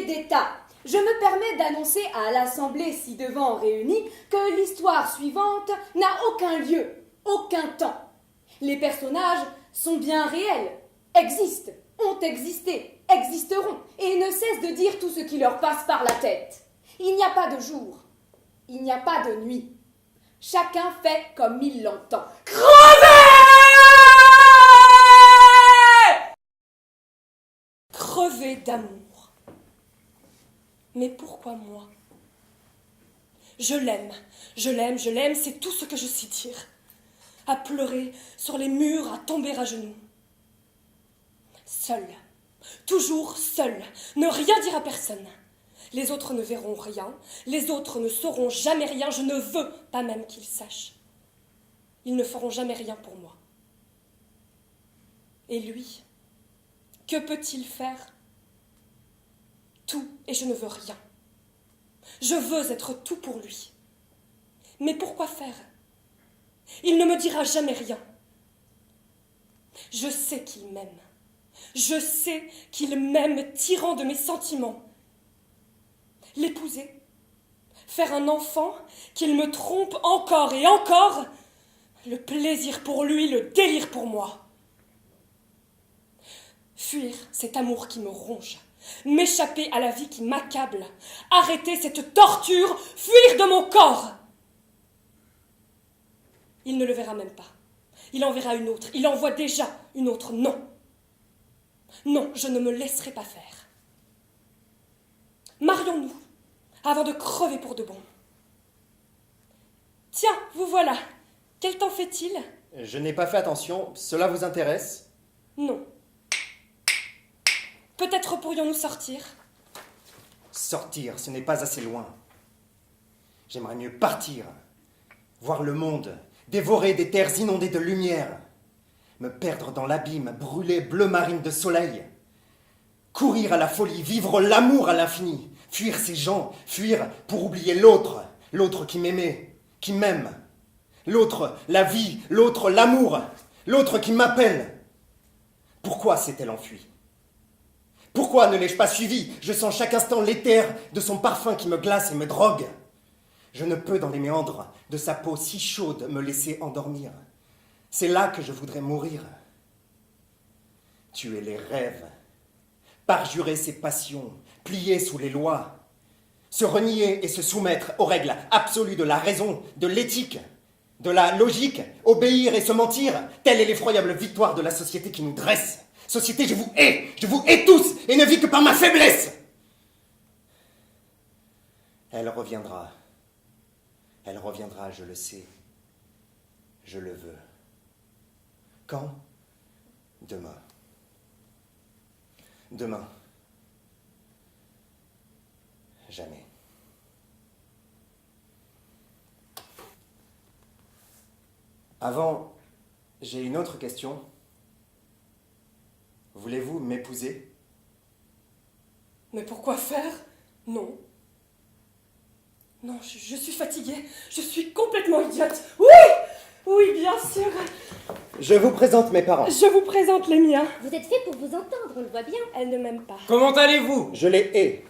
d'État, je me permets d'annoncer à l'Assemblée ci-devant réunie que l'histoire suivante n'a aucun lieu, aucun temps. Les personnages sont bien réels, existent, ont existé, existeront, et ne cessent de dire tout ce qui leur passe par la tête. Il n'y a pas de jour, il n'y a pas de nuit. Chacun fait comme il l'entend. Crever d'amour. Mais pourquoi moi? Je l'aime, je l'aime, je l'aime, c'est tout ce que je sais dire. À pleurer sur les murs, à tomber à genoux. Seule, toujours seule, ne rien dire à personne. Les autres ne verront rien, les autres ne sauront jamais rien, je ne veux pas même qu'ils sachent. Ils ne feront jamais rien pour moi. Et lui, que peut-il faire? Tout, et je ne veux rien. Je veux être tout pour lui. Mais pourquoi faire? Il ne me dira jamais rien. Je sais qu'il m'aime. Je sais qu'il m'aime, tirant de mes sentiments. L'épouser, faire un enfant, qu'il me trompe encore et encore, le plaisir pour lui, le délire pour moi. Fuir cet amour qui me ronge, m'échapper à la vie qui m'accable, arrêter cette torture, fuir de mon corps. Il ne le verra même pas. Il en verra une autre. Il en voit déjà une autre. Non. Non, je ne me laisserai pas faire. Marions-nous, avant de crever pour de bon. Tiens, vous voilà. Quel temps fait-il? Je n'ai pas fait attention. Cela vous intéresse? Non. Peut-être pourrions-nous sortir. Sortir, ce n'est pas assez loin. J'aimerais mieux partir, voir le monde, dévorer des terres inondées de lumière, me perdre dans l'abîme, brûler bleu marine de soleil, courir à la folie, vivre l'amour à l'infini, fuir ces gens, fuir pour oublier l'autre, l'autre qui m'aimait, qui m'aime, l'autre, la vie, l'autre, l'amour, l'autre qui m'appelle. Pourquoi s'est-elle enfuie? Pourquoi ne l'ai-je pas suivie? Je sens chaque instant l'éther de son parfum qui me glace et me drogue. Je ne peux, dans les méandres de sa peau si chaude, me laisser endormir. C'est là que je voudrais mourir. Tuer les rêves, parjurer ses passions, plier sous les lois, se renier et se soumettre aux règles absolues de la raison, de l'éthique, de la logique, obéir et se mentir, telle est l'effroyable victoire de la société qui nous dresse. Société, je vous hais tous, et ne vis que par ma faiblesse. Elle reviendra, je le sais, je le veux. Quand? Demain. Demain. Jamais. Avant, j'ai une autre question. Voulez-vous m'épouser? Mais pourquoi faire? Non. Non, je suis fatiguée. Je suis complètement idiote. Oui! Oui, bien sûr. Je vous présente mes parents. Je vous présente les miens. Vous êtes fait pour vous entendre, on le voit bien. Elle ne m'aime pas. Comment allez-vous? Je les hais.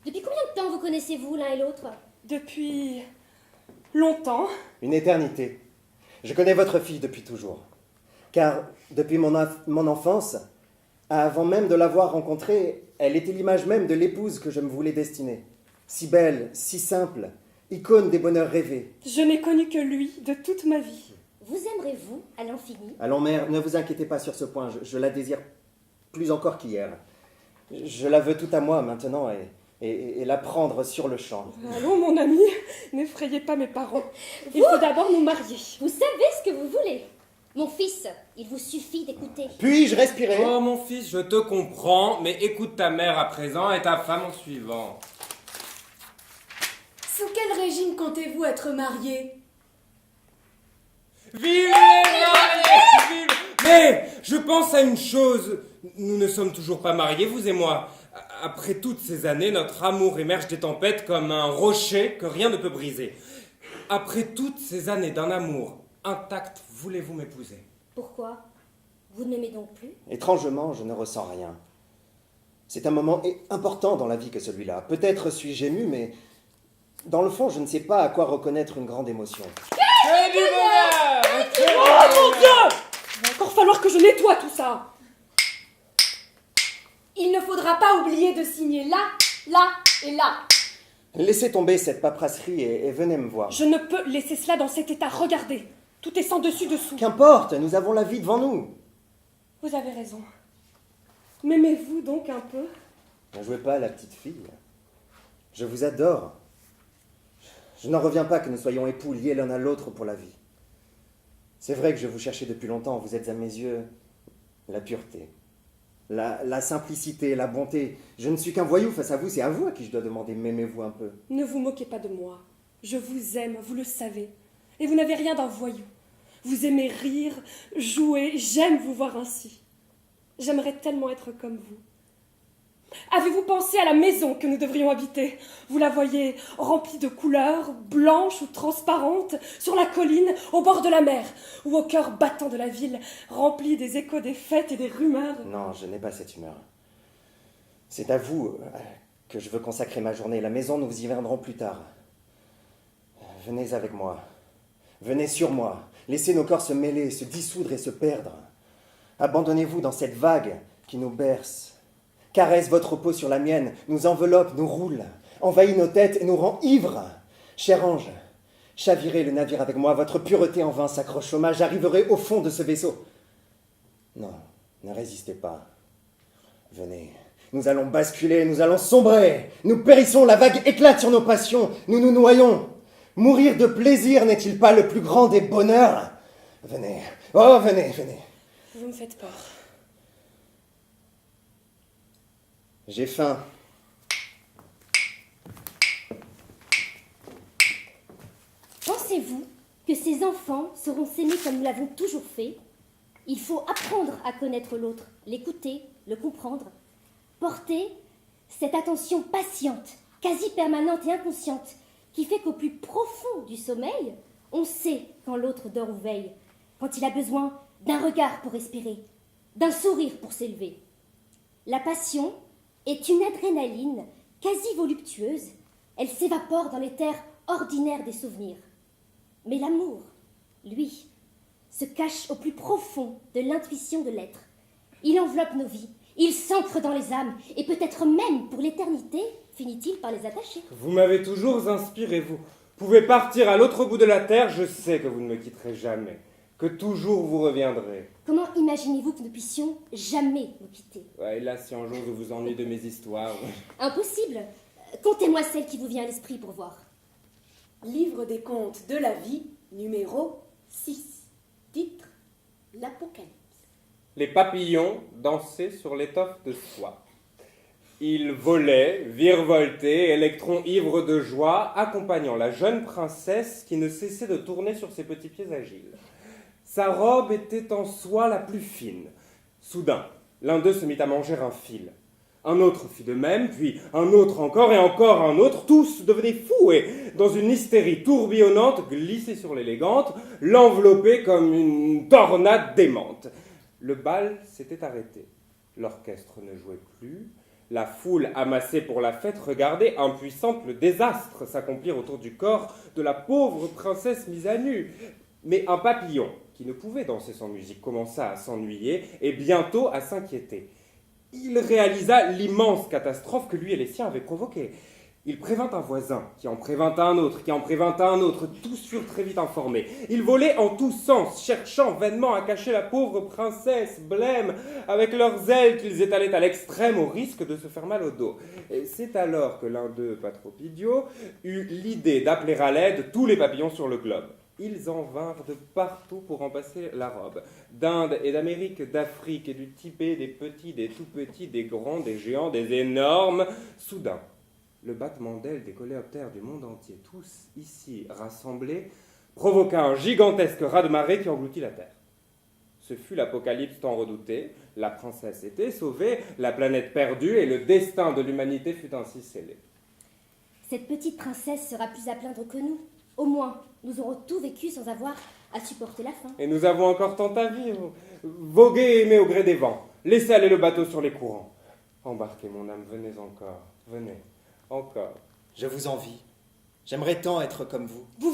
Depuis combien de temps vous connaissez-vous l'un et l'autre? Depuis longtemps. Une éternité. Je connais votre fille depuis toujours. Car depuis mon enfance, avant même de l'avoir rencontrée, elle était l'image même de l'épouse que je me voulais destiner. Si belle, si simple, icône des bonheurs rêvés. Je n'ai connu que lui de toute ma vie. Vous aimerez-vous à l'infini? Allons mère, ne vous inquiétez pas sur ce point, je la désire plus encore qu'hier. Je la veux tout à moi maintenant et la prendre sur le champ. Allons, mon ami, n'effrayez pas mes parents. Il faut d'abord nous marier. Vous savez ce que vous voulez. Mon fils, il vous suffit d'écouter. Puis-je respirer? Oh mon fils, je te comprends, mais écoute ta mère à présent et ta femme en suivant. Sous quel régime comptez-vous être marié? Vive les mariés! Vive... Mais je pense à une chose. Nous ne sommes toujours pas mariés, vous et moi. Après toutes ces années, notre amour émerge des tempêtes comme un rocher que rien ne peut briser. Après toutes ces années d'un amour intact, voulez-vous m'épouser? Pourquoi? Vous ne m'aimez donc plus? Étrangement, je ne ressens rien. C'est un moment important dans la vie que celui-là. Peut-être suis-je ému, mais dans le fond, je ne sais pas à quoi reconnaître une grande émotion. Que du bonheur! Oh mon Dieu! Il va encore falloir que je nettoie tout ça. Il ne faudra pas oublier de signer là, là et là. Laissez tomber cette paperasserie et venez me voir. Je ne peux laisser cela dans cet état. Regardez, tout est sans dessus dessous. Qu'importe, nous avons la vie devant nous. Vous avez raison. M'aimez-vous donc un peu? Ne jouez pas à la petite fille. Je vous adore. Je n'en reviens pas que nous soyons époux liés l'un à l'autre pour la vie. C'est vrai que je vous cherchais depuis longtemps. Vous êtes à mes yeux la pureté, la simplicité, la bonté. Je ne suis qu'un voyou face à vous. C'est à vous à qui je dois demander. M'aimez-vous un peu? Ne vous moquez pas de moi. Je vous aime, vous le savez. Et vous n'avez rien d'un voyou. Vous aimez rire, jouer. J'aime vous voir ainsi. J'aimerais tellement être comme vous. Avez-vous pensé à la maison que nous devrions habiter? Vous la voyez remplie de couleurs, blanches ou transparentes, sur la colline, au bord de la mer, ou au cœur battant de la ville, remplie des échos des fêtes et des rumeurs. Non, je n'ai pas cette humeur. C'est à vous que je veux consacrer ma journée. La maison, nous y viendrons plus tard. Venez avec moi. Venez sur moi. Laissez nos corps se mêler, se dissoudre et se perdre. Abandonnez-vous dans cette vague qui nous berce. Caresse votre peau sur la mienne, nous enveloppe, nous roule, envahit nos têtes et nous rend ivres. Cher ange, chavirez le navire avec moi, votre pureté en vain s'accroche au mât, j'arriverai au fond de ce vaisseau. Non, ne résistez pas. Venez, nous allons basculer, nous allons sombrer, nous périssons, la vague éclate sur nos passions, nous nous noyons. Mourir de plaisir n'est-il pas le plus grand des bonheurs? Venez, oh venez, venez. Vous me faites peur. J'ai faim. Pensez-vous que ces enfants sauront s'aimer comme nous l'avons toujours fait? Il faut apprendre à connaître l'autre, l'écouter, le comprendre. Porter cette attention patiente, quasi permanente et inconsciente, qui fait qu'au plus profond du sommeil, on sait quand l'autre dort ou veille, quand il a besoin d'un regard pour respirer, d'un sourire pour s'élever. La passion est une adrénaline quasi voluptueuse. Elle s'évapore dans les terres ordinaires des souvenirs. Mais l'amour, lui, se cache au plus profond de l'intuition de l'être. Il enveloppe nos vies, il s'ancre dans les âmes, et peut-être même pour l'éternité, finit-il par les attacher. Vous m'avez toujours inspiré, vous pouvez partir à l'autre bout de la terre, je sais que vous ne me quitterez jamais, que toujours vous reviendrez. Comment imaginez-vous que nous puissions jamais nous quitter? Ouais, là, si un jour je vous ennuie de mes histoires... Impossible. Contez-moi celle qui vous vient à l'esprit pour voir. Livre des contes de la vie, numéro 6. Titre: L'Apocalypse. Les papillons dansaient sur l'étoffe de soie. Ils volaient, virevoltaient, électrons ivres de joie, accompagnant la jeune princesse qui ne cessait de tourner sur ses petits pieds agiles. Sa robe était en soie la plus fine. Soudain, l'un d'eux se mit à manger un fil. Un autre fit de même, puis un autre encore et encore un autre. Tous devenaient fous et, dans une hystérie tourbillonnante, glissaient sur l'élégante, l'enveloppaient comme une tornade démente. Le bal s'était arrêté. L'orchestre ne jouait plus. La foule amassée pour la fête regardait, impuissante, le désastre s'accomplir autour du corps de la pauvre princesse mise à nu. Mais un papillon, qui ne pouvait danser sans musique, commença à s'ennuyer et bientôt à s'inquiéter. Il réalisa l'immense catastrophe que lui et les siens avaient provoquée. Il prévint un voisin, qui en prévint un autre, qui en prévint un autre. Tous furent très vite informés. Ils volaient en tous sens, cherchant vainement à cacher la pauvre princesse, blême, avec leurs ailes qu'ils étalaient à l'extrême au risque de se faire mal au dos. Et c'est alors que l'un d'eux, pas trop idiot, eut l'idée d'appeler à l'aide tous les papillons sur le globe. Ils en vinrent de partout pour en passer la robe. D'Inde et d'Amérique, d'Afrique et du Tibet, des petits, des tout-petits, des grands, des géants, des énormes. Soudain, le battement d'ailes des coléoptères du monde entier, tous ici rassemblés, provoqua un gigantesque raz-de-marée qui engloutit la terre. Ce fut l'apocalypse tant redouté. La princesse était sauvée, la planète perdue, et le destin de l'humanité fut ainsi scellé. Cette petite princesse sera plus à plaindre que nous. Au moins, nous aurons tout vécu sans avoir à supporter la faim. Et nous avons encore tant à vivre. Voguer et aimer au gré des vents. Laissez aller le bateau sur les courants. Embarquez mon âme, venez encore, venez, encore. Je vous envie. J'aimerais tant être comme vous. Vous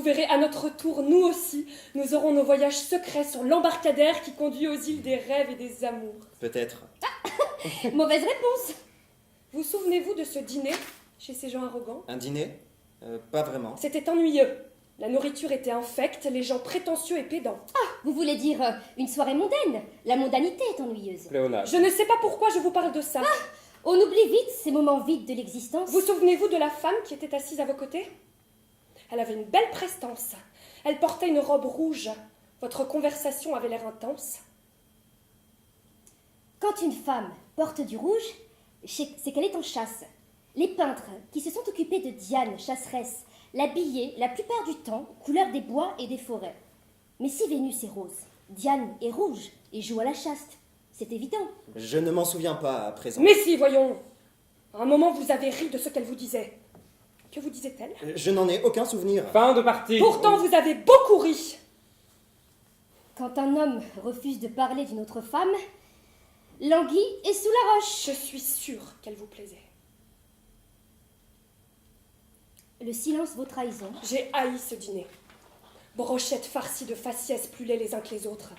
verrez, à notre tour, nous aussi, nous aurons nos voyages secrets sur l'embarcadère qui conduit aux îles des rêves et des amours. Peut-être. Mauvaise réponse. Vous souvenez-vous de ce dîner chez ces gens arrogants? Un dîner Pas vraiment. C'était ennuyeux. La nourriture était infecte, les gens prétentieux et pédants. Vous voulez dire une soirée mondaine? La mondanité est ennuyeuse. Léonard. Je ne sais pas pourquoi je vous parle de ça. On oublie vite ces moments vides de l'existence. Vous souvenez-vous de la femme qui était assise à vos côtés? Elle avait une belle prestance. Elle portait une robe rouge. Votre conversation avait l'air intense. Quand une femme porte du rouge, c'est qu'elle est en chasse. Les peintres qui se sont occupés de Diane, chasseresse, l'habillaient la plupart du temps couleur des bois et des forêts. Mais si Vénus est rose, Diane est rouge et joue à la chaste. C'est évident. Je ne m'en souviens pas à présent. Mais si, voyons. À un moment, vous avez ri de ce qu'elle vous disait. Que vous disait-elle? Je n'en ai aucun souvenir. Fin de partie. Pourtant, vous avez beaucoup ri. Quand un homme refuse de parler d'une autre femme, l'anguille est sous la roche. Je suis sûre qu'elle vous plaisait. Le silence vaut trahison. J'ai haï ce dîner. Brochettes farcies de faciès plus laids les uns que les autres,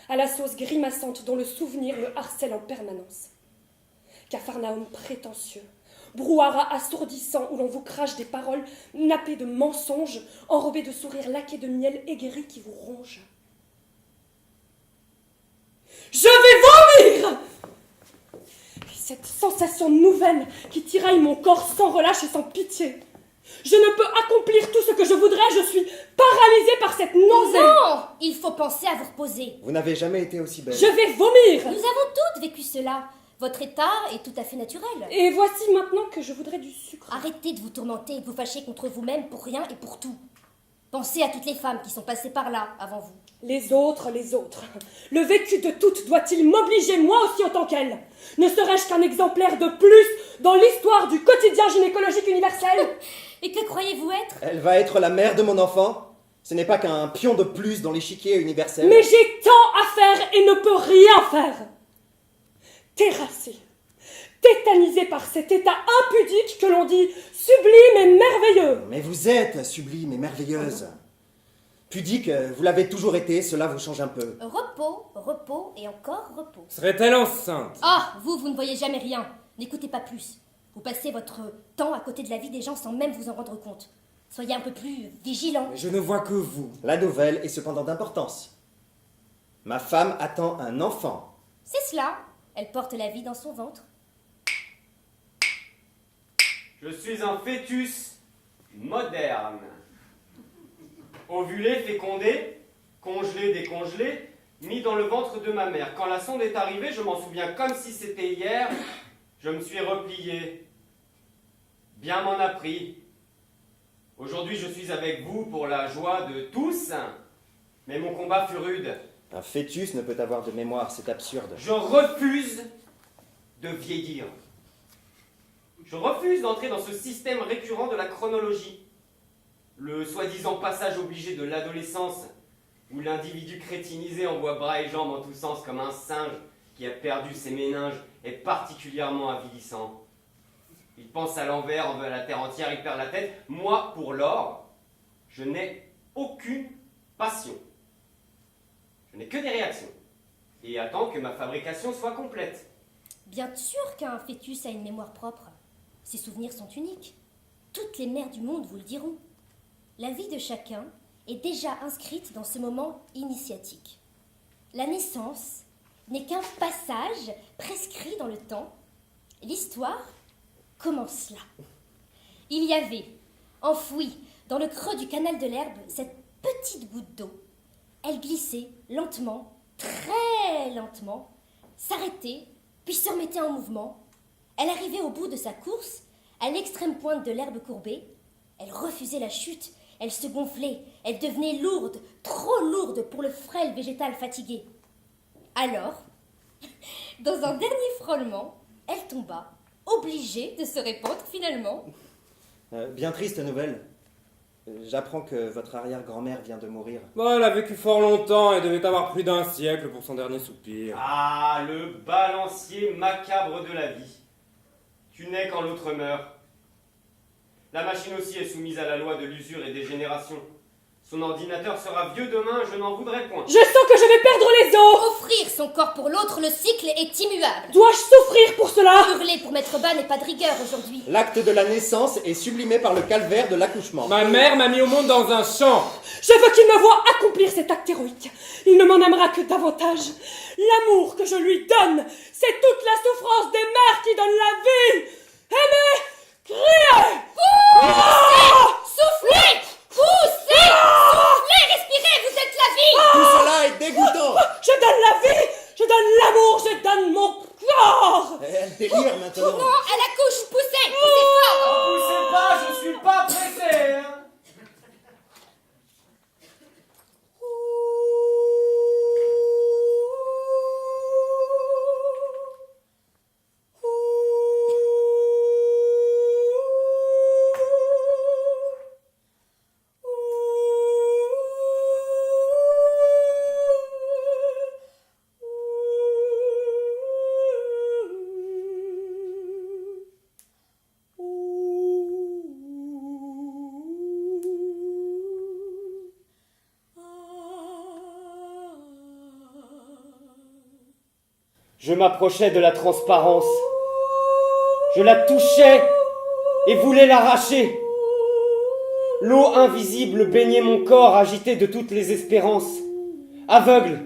à la sauce grimaçante dont le souvenir me harcèle en permanence. Capharnaüm prétentieux, brouhaha assourdissant où l'on vous crache des paroles nappées de mensonges, enrobées de sourires laqués de miel aigri qui vous ronge. Je vais vomir! Et cette sensation nouvelle qui tiraille mon corps sans relâche et sans pitié. Je ne peux accomplir tout ce que je voudrais, je suis paralysée par cette nausée. Non! Il faut penser à vous reposer. Vous n'avez jamais été aussi belle. Je vais vomir. Nous avons toutes vécu cela. Votre état est tout à fait naturel. Et voici maintenant que je voudrais du sucre. Arrêtez de vous tourmenter et de vous fâcher contre vous-même pour rien et pour tout. Pensez à toutes les femmes qui sont passées par là avant vous. Les autres. Le vécu de toutes doit-il m'obliger moi aussi autant qu'elles? Ne serais-je qu'un exemplaire de plus dans l'histoire du quotidien gynécologique universel? Et que croyez-vous être? Elle va être la mère de mon enfant. Ce n'est pas qu'un pion de plus dans l'échiquier universel. Mais j'ai tant à faire et ne peux rien faire. Terrassée, tétanisée par cet état impudique que l'on dit sublime et merveilleux. Mais vous êtes sublime et merveilleuse. Pudique, vous l'avez toujours été, cela vous change un peu. Repos, repos et encore repos. Serait-elle enceinte? Ah, vous ne voyez jamais rien. N'écoutez pas plus. Vous passez votre temps à côté de la vie des gens sans même vous en rendre compte. Soyez un peu plus vigilant. Mais je ne vois que vous. La nouvelle est cependant d'importance. Ma femme attend un enfant. C'est cela. Elle porte la vie dans son ventre. Je suis un fœtus moderne. Ovulé, fécondé, congelé, décongelé, mis dans le ventre de ma mère. Quand la sonde est arrivée, je m'en souviens comme si c'était hier, je me suis replié. Bien m'en a pris. Aujourd'hui, je suis avec vous pour la joie de tous, mais mon combat fut rude. Un fœtus ne peut avoir de mémoire, c'est absurde. Je refuse de vieillir. Je refuse d'entrer dans ce système récurrent de la chronologie. Le soi-disant passage obligé de l'adolescence, où l'individu crétinisé envoie bras et jambes en tous sens comme un singe qui a perdu ses méninges, est particulièrement avilissant. Il pense à l'envers, on veut à la terre entière, il perd la tête. Moi, pour l'or, je n'ai aucune passion. Je n'ai que des réactions. Et attends que ma fabrication soit complète. Bien sûr qu'un fœtus a une mémoire propre. Ses souvenirs sont uniques. Toutes les mères du monde vous le diront. La vie de chacun est déjà inscrite dans ce moment initiatique. La naissance n'est qu'un passage prescrit dans le temps. L'histoire commence là. Il y avait, enfouie dans le creux du canal de l'herbe, cette petite goutte d'eau. Elle glissait lentement, très lentement, s'arrêtait, puis se remettait en mouvement. Elle arrivait au bout de sa course, à l'extrême pointe de l'herbe courbée. Elle refusait la chute, elle se gonflait, elle devenait lourde, trop lourde pour le frêle végétal fatigué. Alors, dans un dernier frôlement, elle tomba, obligée de se répandre finalement. Bien triste nouvelle. J'apprends que votre arrière-grand-mère vient de mourir. Bon, elle a vécu fort longtemps et devait avoir plus d'un siècle pour son dernier soupir. Ah, le balancier macabre de la vie. Tu nais quand l'autre meurt. La machine aussi est soumise à la loi de l'usure et des générations. Son ordinateur sera vieux demain, je n'en voudrais point. Je sens que je vais perdre les os. Offrir son corps pour l'autre, le cycle est immuable. Dois-je souffrir pour cela? Hurler pour mettre bas n'est pas de rigueur aujourd'hui. L'acte de la naissance est sublimé par le calvaire de l'accouchement. Ma mère m'a mis au monde dans un champ. Je veux qu'il me voie accomplir cet acte héroïque. Il ne m'en aimera que davantage. L'amour que je lui donne, c'est toute la souffrance des mères qui donnent la vie. Aimez, criez. Soufflez! Poussez! Soufflez! Respirez! Vous êtes la vie! Tout cela est dégoûtant. Je donne la vie, je donne l'amour, je donne mon corps. Elle délire maintenant. Non, elle accouche! Poussez! Poussez fort! Poussez pas, je suis pas pressé, hein. Je m'approchais de la transparence. Je la touchais et voulais l'arracher. L'eau invisible baignait mon corps agité de toutes les espérances. Aveugle,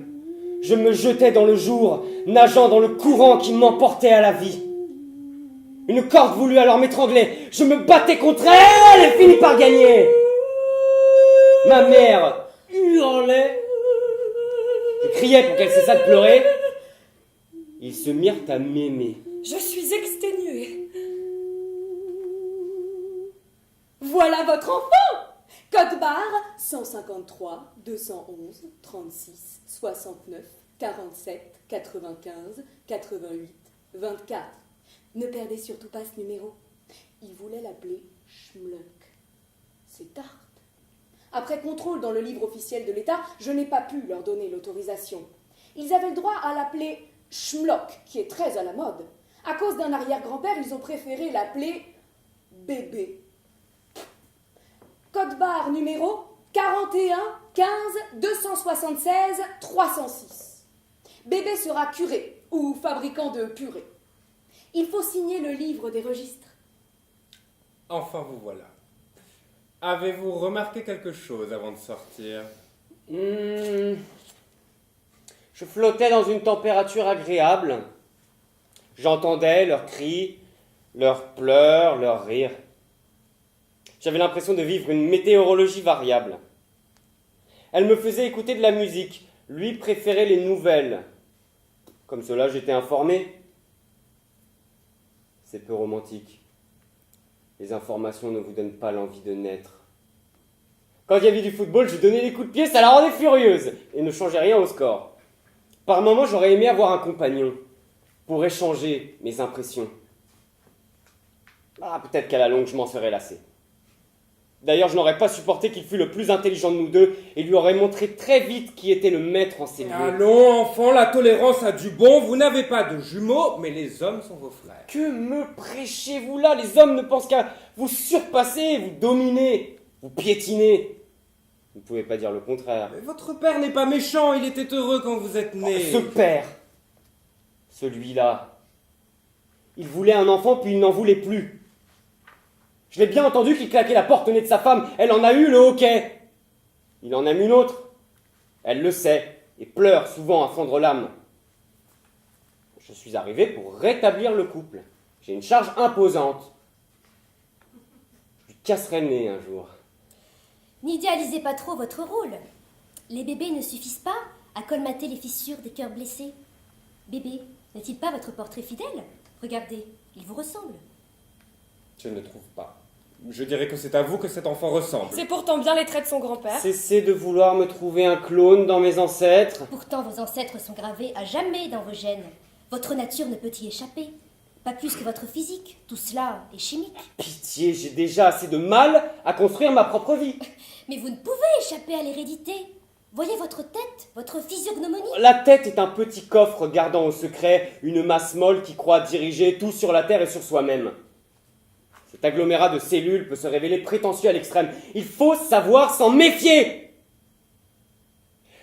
je me jetais dans le jour, nageant dans le courant qui m'emportait à la vie. Une corde voulut alors m'étrangler. Je me battais contre elle et finis par gagner. Ma mère hurlait. Je criais pour qu'elle cessât de pleurer. Ils se mirent à m'aimer. Je suis exténuée. Voilà votre enfant! Code barre 153 211 36 69 47 95 88 24. Ne perdez surtout pas ce numéro. Il voulait l'appeler Schmluck. C'est tarte. Après contrôle dans le livre officiel de l'État, je n'ai pas pu leur donner l'autorisation. Ils avaient le droit à l'appeler Schmlock, qui est très à la mode. À cause d'un arrière-grand-père, ils ont préféré l'appeler bébé. Code barre numéro 41 15 276 306. Bébé sera curé ou fabricant de purée. Il faut signer le livre des registres. Enfin, vous voilà. Avez-vous remarqué quelque chose avant de sortir? Je flottais dans une température agréable. J'entendais leurs cris, leurs pleurs, leurs rires. J'avais l'impression de vivre une météorologie variable. Elle me faisait écouter de la musique. Lui préférait les nouvelles. Comme cela, j'étais informé. C'est peu romantique. Les informations ne vous donnent pas l'envie de naître. Quand il y avait du football, je donnais des coups de pied, ça la rendait furieuse et ne changeait rien au score. Par moments, j'aurais aimé avoir un compagnon pour échanger mes impressions. Peut-être qu'à la longue, je m'en serais lassé. D'ailleurs, je n'aurais pas supporté qu'il fût le plus intelligent de nous deux et lui aurais montré très vite qui était le maître en ces lieux. Allons, enfant, la tolérance a du bon. Vous n'avez pas de jumeaux, mais les hommes sont vos frères. Que me prêchez-vous là? Les hommes ne pensent qu'à vous surpasser, vous dominer, vous piétiner. Vous ne pouvez pas dire le contraire. Mais votre père n'est pas méchant, il était heureux quand vous êtes né. Ce père, celui-là, il voulait un enfant puis il n'en voulait plus. Je l'ai bien entendu qu'il claquait la porte au nez de sa femme. Elle en a eu le hoquet. Il en aime une autre. Elle le sait et pleure souvent à fendre l'âme. Je suis arrivé pour rétablir le couple. J'ai une charge imposante. Je lui casserai le nez un jour. N'idéalisez pas trop votre rôle. Les bébés ne suffisent pas à colmater les fissures des cœurs blessés. Bébé, n'est-il pas votre portrait fidèle? Regardez, il vous ressemble. Je ne trouve pas. Je dirais que c'est à vous que cet enfant ressemble. C'est pourtant bien les traits de son grand-père. Cessez de vouloir me trouver un clone dans mes ancêtres. Pourtant, vos ancêtres sont gravés à jamais dans vos gènes. Votre nature ne peut y échapper. Pas plus que votre physique. Tout cela est chimique. Pitié, j'ai déjà assez de mal à construire ma propre vie. Mais vous ne pouvez échapper à l'hérédité. Voyez votre tête, votre physiognomonie. La tête est un petit coffre gardant au secret une masse molle qui croit diriger tout sur la Terre et sur soi-même. Cet agglomérat de cellules peut se révéler prétentieux à l'extrême. Il faut savoir s'en méfier.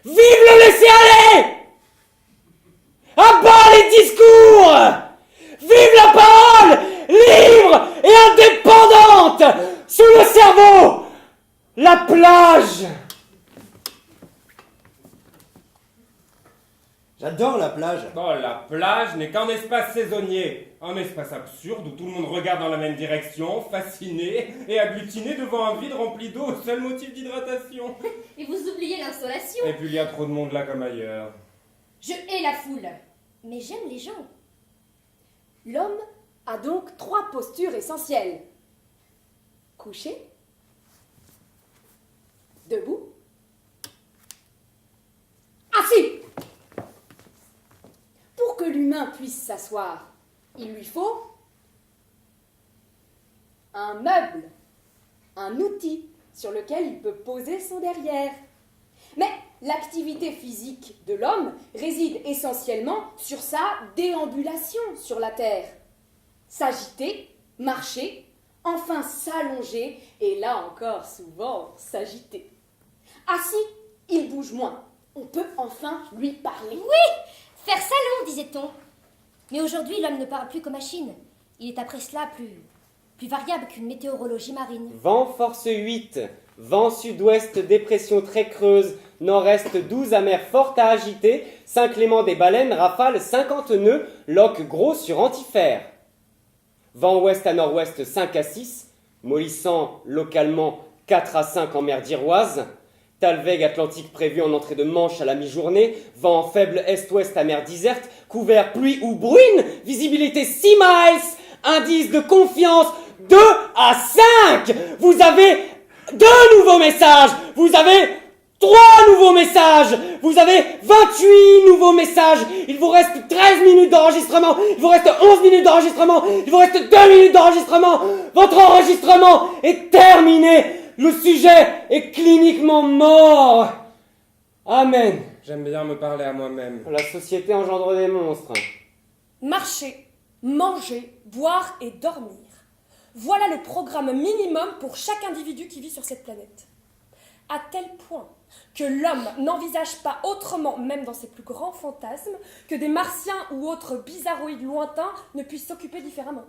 Vive le laisser-aller! À bas les discours! Vive la parole libre et indépendante sous le cerveau! La plage! J'adore la plage. Oh, la plage n'est qu'un espace saisonnier. Un espace absurde où tout le monde regarde dans la même direction, fasciné et agglutiné devant un vide rempli d'eau au seul motif d'hydratation. Et vous oubliez l'insolation. Et puis il y a trop de monde là comme ailleurs. Je hais la foule. Mais j'aime les gens. L'homme a donc 3 postures essentielles. Couché, debout, assis. Pour que l'humain puisse s'asseoir, il lui faut un meuble, un outil sur lequel il peut poser son derrière. Mais l'activité physique de l'homme réside essentiellement sur sa déambulation sur la terre. S'agiter, marcher, enfin s'allonger, et là encore souvent s'agiter. Assis, il bouge moins. On peut enfin lui parler. Faire salon, disait-on. Mais aujourd'hui, l'homme ne parle plus qu'aux machines. Il est après cela plus variable qu'une météorologie marine. Vent force 8, vent sud-ouest, dépression très creuse, nord-est 12 à mer forte à agiter, Saint-Clément des baleines, rafale 50 nœuds, loch gros sur antifère. Vent ouest à nord-ouest 5 à 6, mollissant localement 4 à 5 en mer d'Iroise, Talweg Atlantique prévu en entrée de Manche à la mi-journée, vent faible est-ouest à mer déserte, couvert pluie ou bruine, visibilité 6 miles, indice de confiance 2 à 5. Vous avez 2 nouveaux messages, vous avez 3 nouveaux messages, vous avez 28 nouveaux messages, il vous reste 13 minutes d'enregistrement, il vous reste 11 minutes d'enregistrement, il vous reste 2 minutes d'enregistrement, votre enregistrement est terminé. Le sujet est cliniquement mort. Amen. J'aime bien me parler à moi-même. La société engendre des monstres. Marcher, manger, boire et dormir. Voilà le programme minimum pour chaque individu qui vit sur cette planète. À tel point que l'homme n'envisage pas autrement, même dans ses plus grands fantasmes, que des martiens ou autres bizarroïdes lointains ne puissent s'occuper différemment.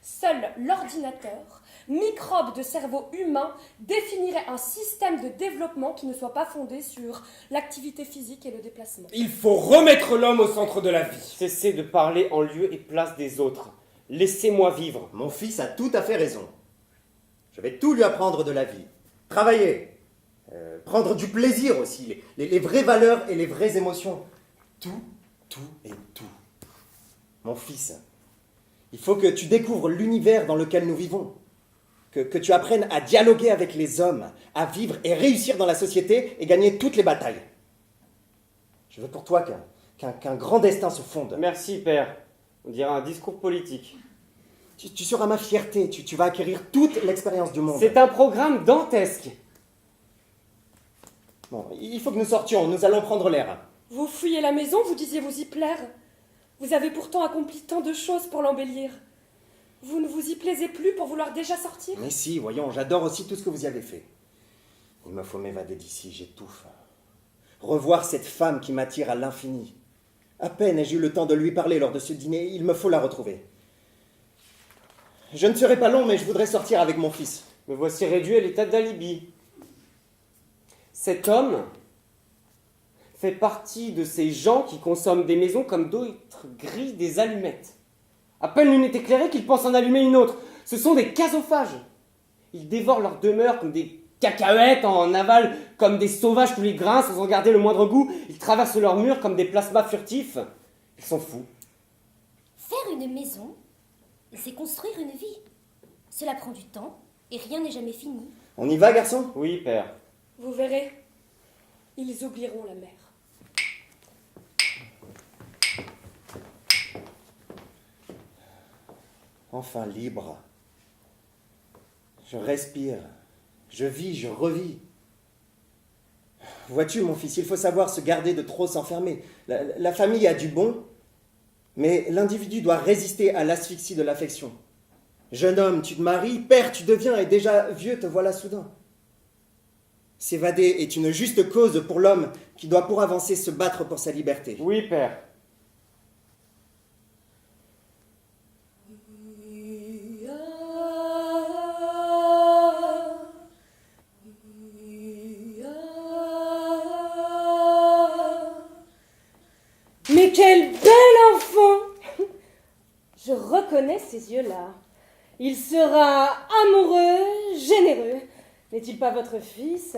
Seul l'ordinateur, microbe de cerveau humain, définirait un système de développement qui ne soit pas fondé sur l'activité physique et le déplacement. Il faut remettre l'homme au centre de la vie. Cessez de parler en lieu et place des autres. Laissez-moi vivre. Mon fils a tout à fait raison. Je vais tout lui apprendre de la vie. Travailler. Prendre du plaisir aussi. Les vraies valeurs et les vraies émotions. Tout et tout. Mon fils, il faut que tu découvres l'univers dans lequel nous vivons. Que tu apprennes à dialoguer avec les hommes, à vivre et réussir dans la société et gagner toutes les batailles. Je veux pour toi qu'un grand destin se fonde. Merci, père. On dirait un discours politique. Tu seras ma fierté, tu vas acquérir toute l'expérience du monde. C'est un programme dantesque. Bon, il faut que nous sortions, nous allons prendre l'air. Vous fouillez la maison, vous disiez vous y plaire. Vous avez pourtant accompli tant de choses pour l'embellir. Vous ne vous y plaisez plus pour vouloir déjà sortir? Mais si, voyons, j'adore aussi tout ce que vous y avez fait. Il me faut m'évader d'ici, j'étouffe. Revoir cette femme qui m'attire à l'infini. À peine ai-je eu le temps de lui parler lors de ce dîner, il me faut la retrouver. Je ne serai pas long, mais je voudrais sortir avec mon fils. Me voici réduit à l'état d'alibi. Cet homme fait partie de ces gens qui consomment des maisons comme d'autres grillent des allumettes. À peine l'une est éclairée qu'il pense en allumer une autre. Ce sont des casophages. Ils dévorent leur demeure comme des cacahuètes, en avalent comme des sauvages tous les grains sans en garder le moindre goût. Ils traversent leurs murs comme des plasmas furtifs. Ils sont fous. Faire une maison, c'est construire une vie. Cela prend du temps et rien n'est jamais fini. On y va, garçon? Oui, père. Vous verrez, ils oublieront la mer. enfin libre. Je respire, je vis, je revis. Vois-tu, mon fils, il faut savoir se garder de trop s'enfermer. La famille a du bon, mais l'individu doit résister à l'asphyxie de l'affection. Jeune homme, tu te maries, père, tu deviens, et déjà vieux, te voilà soudain. S'évader est une juste cause pour l'homme qui doit pour avancer se battre pour sa liberté. Oui, père. Mais quel bel enfant! Je reconnais ces yeux-là. Il sera amoureux, généreux. N'est-il pas votre fils?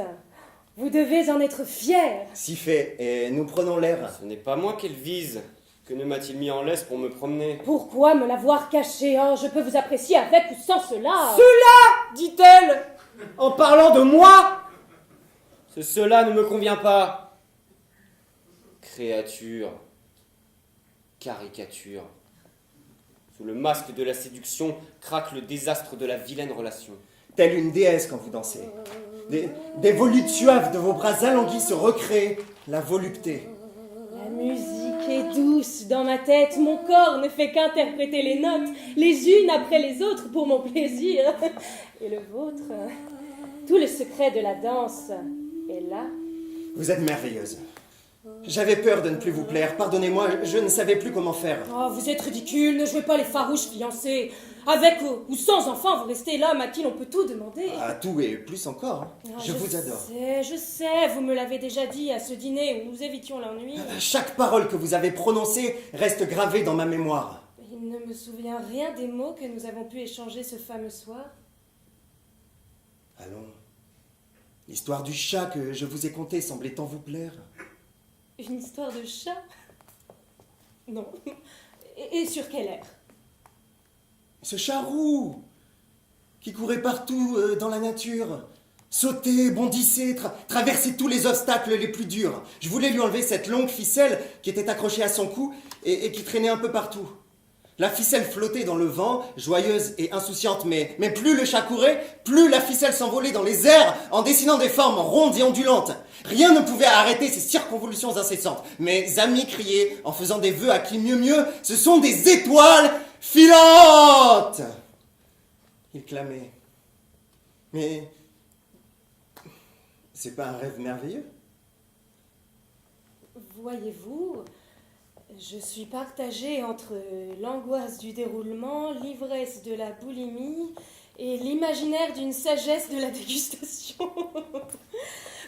Vous devez en être fier. Si fait, et nous prenons l'air. Ce n'est pas moi qu'elle vise. Que ne m'a-t-il mis en laisse pour me promener? Pourquoi me l'avoir caché? Oh, je peux vous apprécier avec ou sans cela. Dit-elle, en parlant de moi. Cela ne me convient pas. Créature. Caricature. Sous le masque de la séduction craque le désastre de la vilaine relation. Telle une déesse quand vous dansez. Des volutes suaves de vos bras alanguis se recréent la volupté. La musique est douce dans ma tête. Mon corps ne fait qu'interpréter les notes, les unes après les autres pour mon plaisir. Et le vôtre, tout le secret de la danse est là. Vous êtes merveilleuse. J'avais peur de ne plus vous plaire. Pardonnez-moi, je ne savais plus comment faire. Oh, vous êtes ridicule, ne jouez pas les farouches fiancés. Avec ou sans enfant, vous restez l'homme à qui l'on peut tout demander. À tout et plus encore. Ah, Je vous adore. Je sais, vous me l'avez déjà dit à ce dîner où nous évitions l'ennui. Chaque parole que vous avez prononcée reste gravée dans ma mémoire. Il ne me souvient rien des mots que nous avons pu échanger ce fameux soir. Allons. L'histoire du chat que je vous ai contée semblait tant vous plaire. Une histoire de chat? Non. Et sur quel air? Ce chat roux qui courait partout dans la nature, sautait, bondissait, traversait tous les obstacles les plus durs. Je voulais lui enlever cette longue ficelle qui était accrochée à son cou et qui traînait un peu partout. La ficelle flottait dans le vent, joyeuse et insouciante, mais plus le chat courait, plus la ficelle s'envolait dans les airs en dessinant des formes rondes et ondulantes. Rien ne pouvait arrêter ces circonvolutions incessantes. Mes amis criaient, en faisant des vœux à qui mieux, ce sont des étoiles filantes! Ils clamaient. Mais c'est pas un rêve merveilleux? Voyez-vous, je suis partagée entre l'angoisse du déroulement, l'ivresse de la boulimie et l'imaginaire d'une sagesse de la dégustation.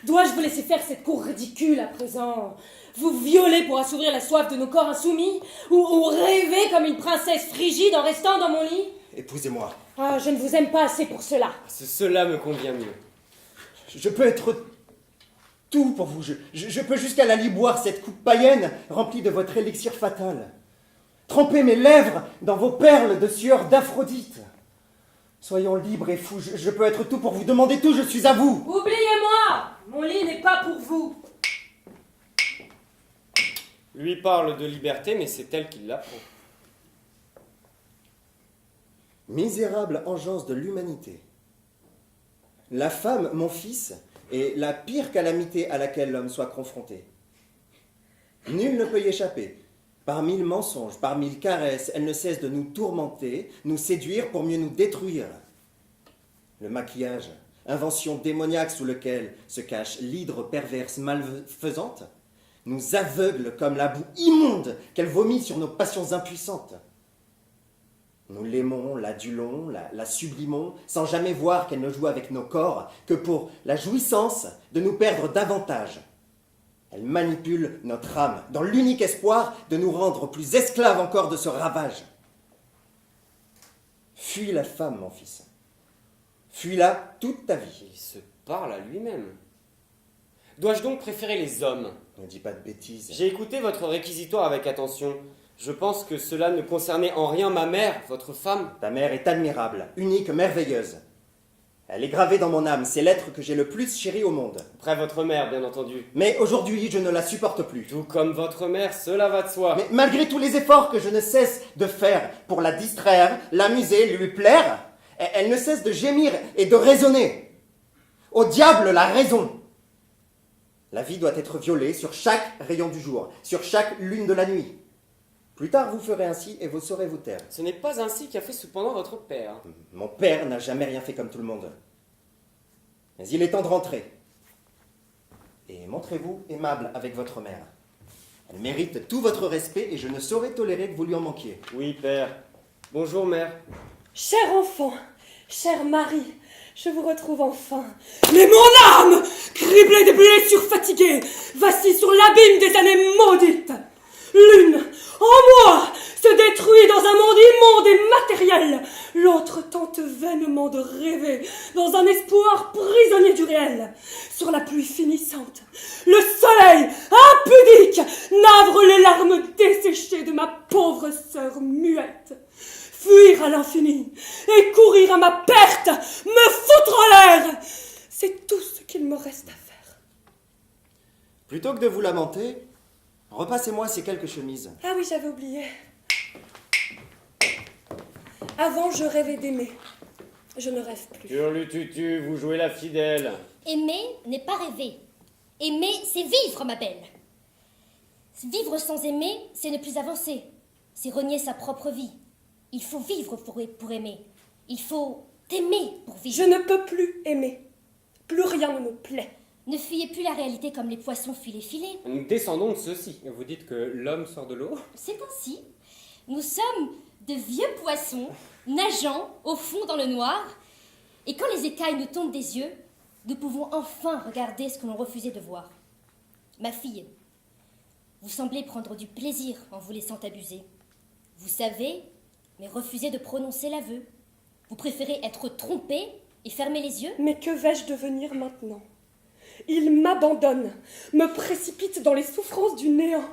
Dois-je vous laisser faire cette cour ridicule à présent? Vous violer pour assouvir la soif de nos corps insoumis? Ou rêver comme une princesse frigide en restant dans mon lit? Épousez-moi. Ah, je ne vous aime pas assez pour cela. Cela me convient mieux. Je peux être tout pour vous. Je peux jusqu'à la lit boire cette coupe païenne remplie de votre élixir fatal. Tremper mes lèvres dans vos perles de sueur d'Aphrodite. Soyons libres et fous. Je peux être tout pour vous. Demandez tout, je suis à vous. Oubliez-moi! Mon lit n'est pas pour vous. Lui parle de liberté, mais c'est elle qui l'apprend. Misérable engeance de l'humanité. La femme, mon fils, est la pire calamité à laquelle l'homme soit confronté. Nul ne peut y échapper. Par mille mensonges, par mille caresses, elle ne cesse de nous tourmenter, nous séduire pour mieux nous détruire. Le maquillage, invention démoniaque sous lequel se cache l'hydre perverse malfaisante, nous aveugle comme la boue immonde qu'elle vomit sur nos passions impuissantes. Nous l'aimons, l'adulons, la sublimons, sans jamais voir qu'elle ne joue avec nos corps que pour la jouissance de nous perdre davantage. Elle manipule notre âme dans l'unique espoir de nous rendre plus esclaves encore de ce ravage. Fuis la femme, mon fils. Fuis-la toute ta vie. Il se parle à lui-même. Dois-je donc préférer les hommes? Ne dis pas de bêtises. J'ai écouté votre réquisitoire avec attention. Je pense que cela ne concernait en rien ma mère, votre femme. Ta mère est admirable, unique, merveilleuse. Elle est gravée dans mon âme, c'est l'être que j'ai le plus chéri au monde. Après votre mère, bien entendu. Mais aujourd'hui, je ne la supporte plus. Tout comme votre mère, cela va de soi. Mais malgré tous les efforts que je ne cesse de faire pour la distraire, l'amuser, lui plaire, elle ne cesse de gémir et de raisonner. Au diable la raison! La vie doit être violée sur chaque rayon du jour, sur chaque lune de la nuit. Plus tard, vous ferez ainsi et vous saurez vous taire. Ce n'est pas ainsi qu'a fait cependant votre père. Mon père n'a jamais rien fait comme tout le monde. Mais il est temps de rentrer. Et montrez-vous aimable avec votre mère. Elle mérite tout votre respect et je ne saurais tolérer que vous lui en manquiez. Oui, père. Bonjour, mère. Cher enfant, cher mari, je vous retrouve enfin. Mais mon âme, criblée des blessures fatiguées, vacille sur l'abîme des années maudites. L'une, en moi, se détruit dans un monde immonde et matériel. L'autre tente vainement de rêver dans un espoir prisonnier du réel. Sur la pluie finissante, le soleil, impudique, navre les larmes desséchées de ma pauvre sœur muette. Fuir à l'infini et courir à ma perte, me foutre en l'air, c'est tout ce qu'il me reste à faire. Plutôt que de vous lamenter, repassez-moi ces quelques chemises. Ah oui, j'avais oublié. Avant, je rêvais d'aimer. Je ne rêve plus. Turlututu, vous jouez la fidèle. Aimer n'est pas rêver. Aimer, c'est vivre, ma belle. Vivre sans aimer, c'est ne plus avancer. C'est renier sa propre vie. Il faut vivre pour aimer. Il faut aimer pour vivre. Je ne peux plus aimer. Plus rien ne me plaît. Ne fuyez plus la réalité comme les poissons fuient les filets. Nous descendons de ceci. Vous dites que l'homme sort de l'eau? C'est ainsi. Nous sommes de vieux poissons nageant au fond dans le noir. Et quand les écailles nous tombent des yeux, nous pouvons enfin regarder ce que l'on refusait de voir. Ma fille, vous semblez prendre du plaisir en vous laissant abuser. Vous savez, mais refusez de prononcer l'aveu. Vous préférez être trompée et fermer les yeux? Mais que vais-je devenir maintenant? Il m'abandonne, me précipite dans les souffrances du néant.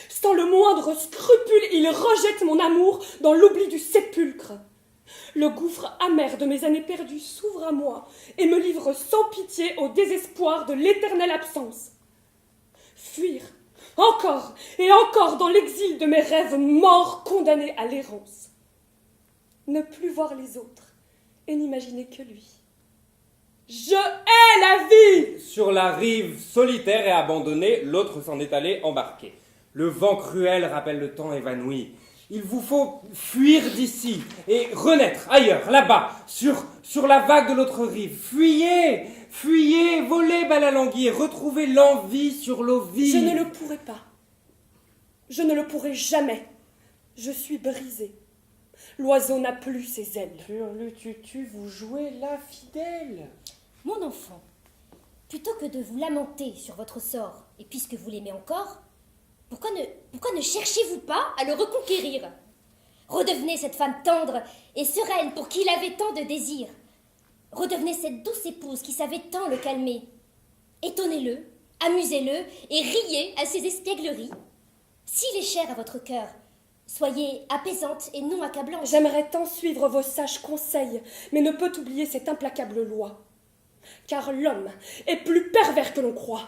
Sans le moindre scrupule, il rejette mon amour dans l'oubli du sépulcre. Le gouffre amer de mes années perdues s'ouvre à moi et me livre sans pitié au désespoir de l'éternelle absence. Fuir, encore et encore dans l'exil de mes rêves morts condamnés à l'errance. Ne plus voir les autres et n'imaginer que lui. Je hais la vie! Sur la rive solitaire et abandonnée, l'autre s'en est allé embarquer. Le vent cruel rappelle le temps évanoui. Il vous faut fuir d'ici et renaître ailleurs, là-bas, sur la vague de l'autre rive. Fuyez, fuyez, volez, balalanguier, retrouvez l'envie sur l'eau vive. Je ne le pourrai pas. Je ne le pourrai jamais. Je suis brisée. L'oiseau n'a plus ses ailes. Turlututu, vous jouez la fidèle. Mon enfant, plutôt que de vous lamenter sur votre sort, et puisque vous l'aimez encore, pourquoi ne cherchez-vous pas à le reconquérir? Redevenez cette femme tendre et sereine pour qui il avait tant de désirs. Redevenez cette douce épouse qui savait tant le calmer. Étonnez-le, amusez-le et riez à ses espiègleries. S'il est cher à votre cœur, soyez apaisante et non accablante. J'aimerais tant suivre vos sages conseils, mais ne peut oublier cette implacable loi. Car l'homme est plus pervers que l'on croit.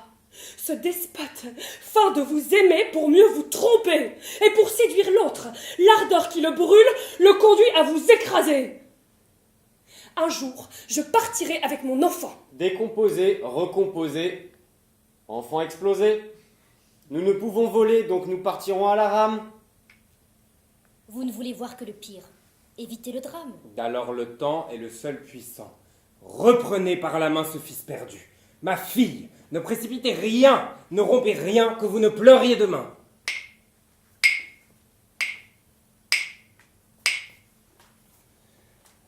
Ce despote feint de vous aimer pour mieux vous tromper, et pour séduire l'autre, l'ardeur qui le brûle le conduit à vous écraser. Un jour, je partirai avec mon enfant. Décomposé, recomposé, enfant explosé. Nous ne pouvons voler, donc nous partirons à la rame. Vous ne voulez voir que le pire. Évitez le drame. Alors le temps est le seul puissant. Reprenez par la main ce fils perdu. Ma fille, ne précipitez rien, ne rompez rien, que vous ne pleuriez demain.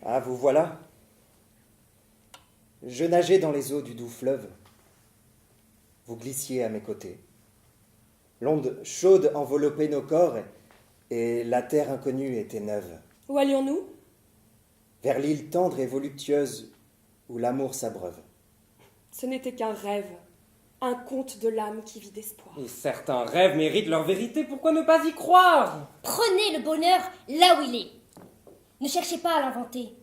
Ah, vous voilà. Je nageais dans les eaux du doux fleuve. Vous glissiez à mes côtés. L'onde chaude enveloppait nos corps et la terre inconnue était neuve. Où allions-nous? Vers l'île tendre et voluptueuse où l'amour s'abreuve. Ce n'était qu'un rêve, un conte de l'âme qui vit d'espoir. Et certains rêves méritent leur vérité, pourquoi ne pas y croire? Prenez le bonheur là où il est. Ne cherchez pas à l'inventer.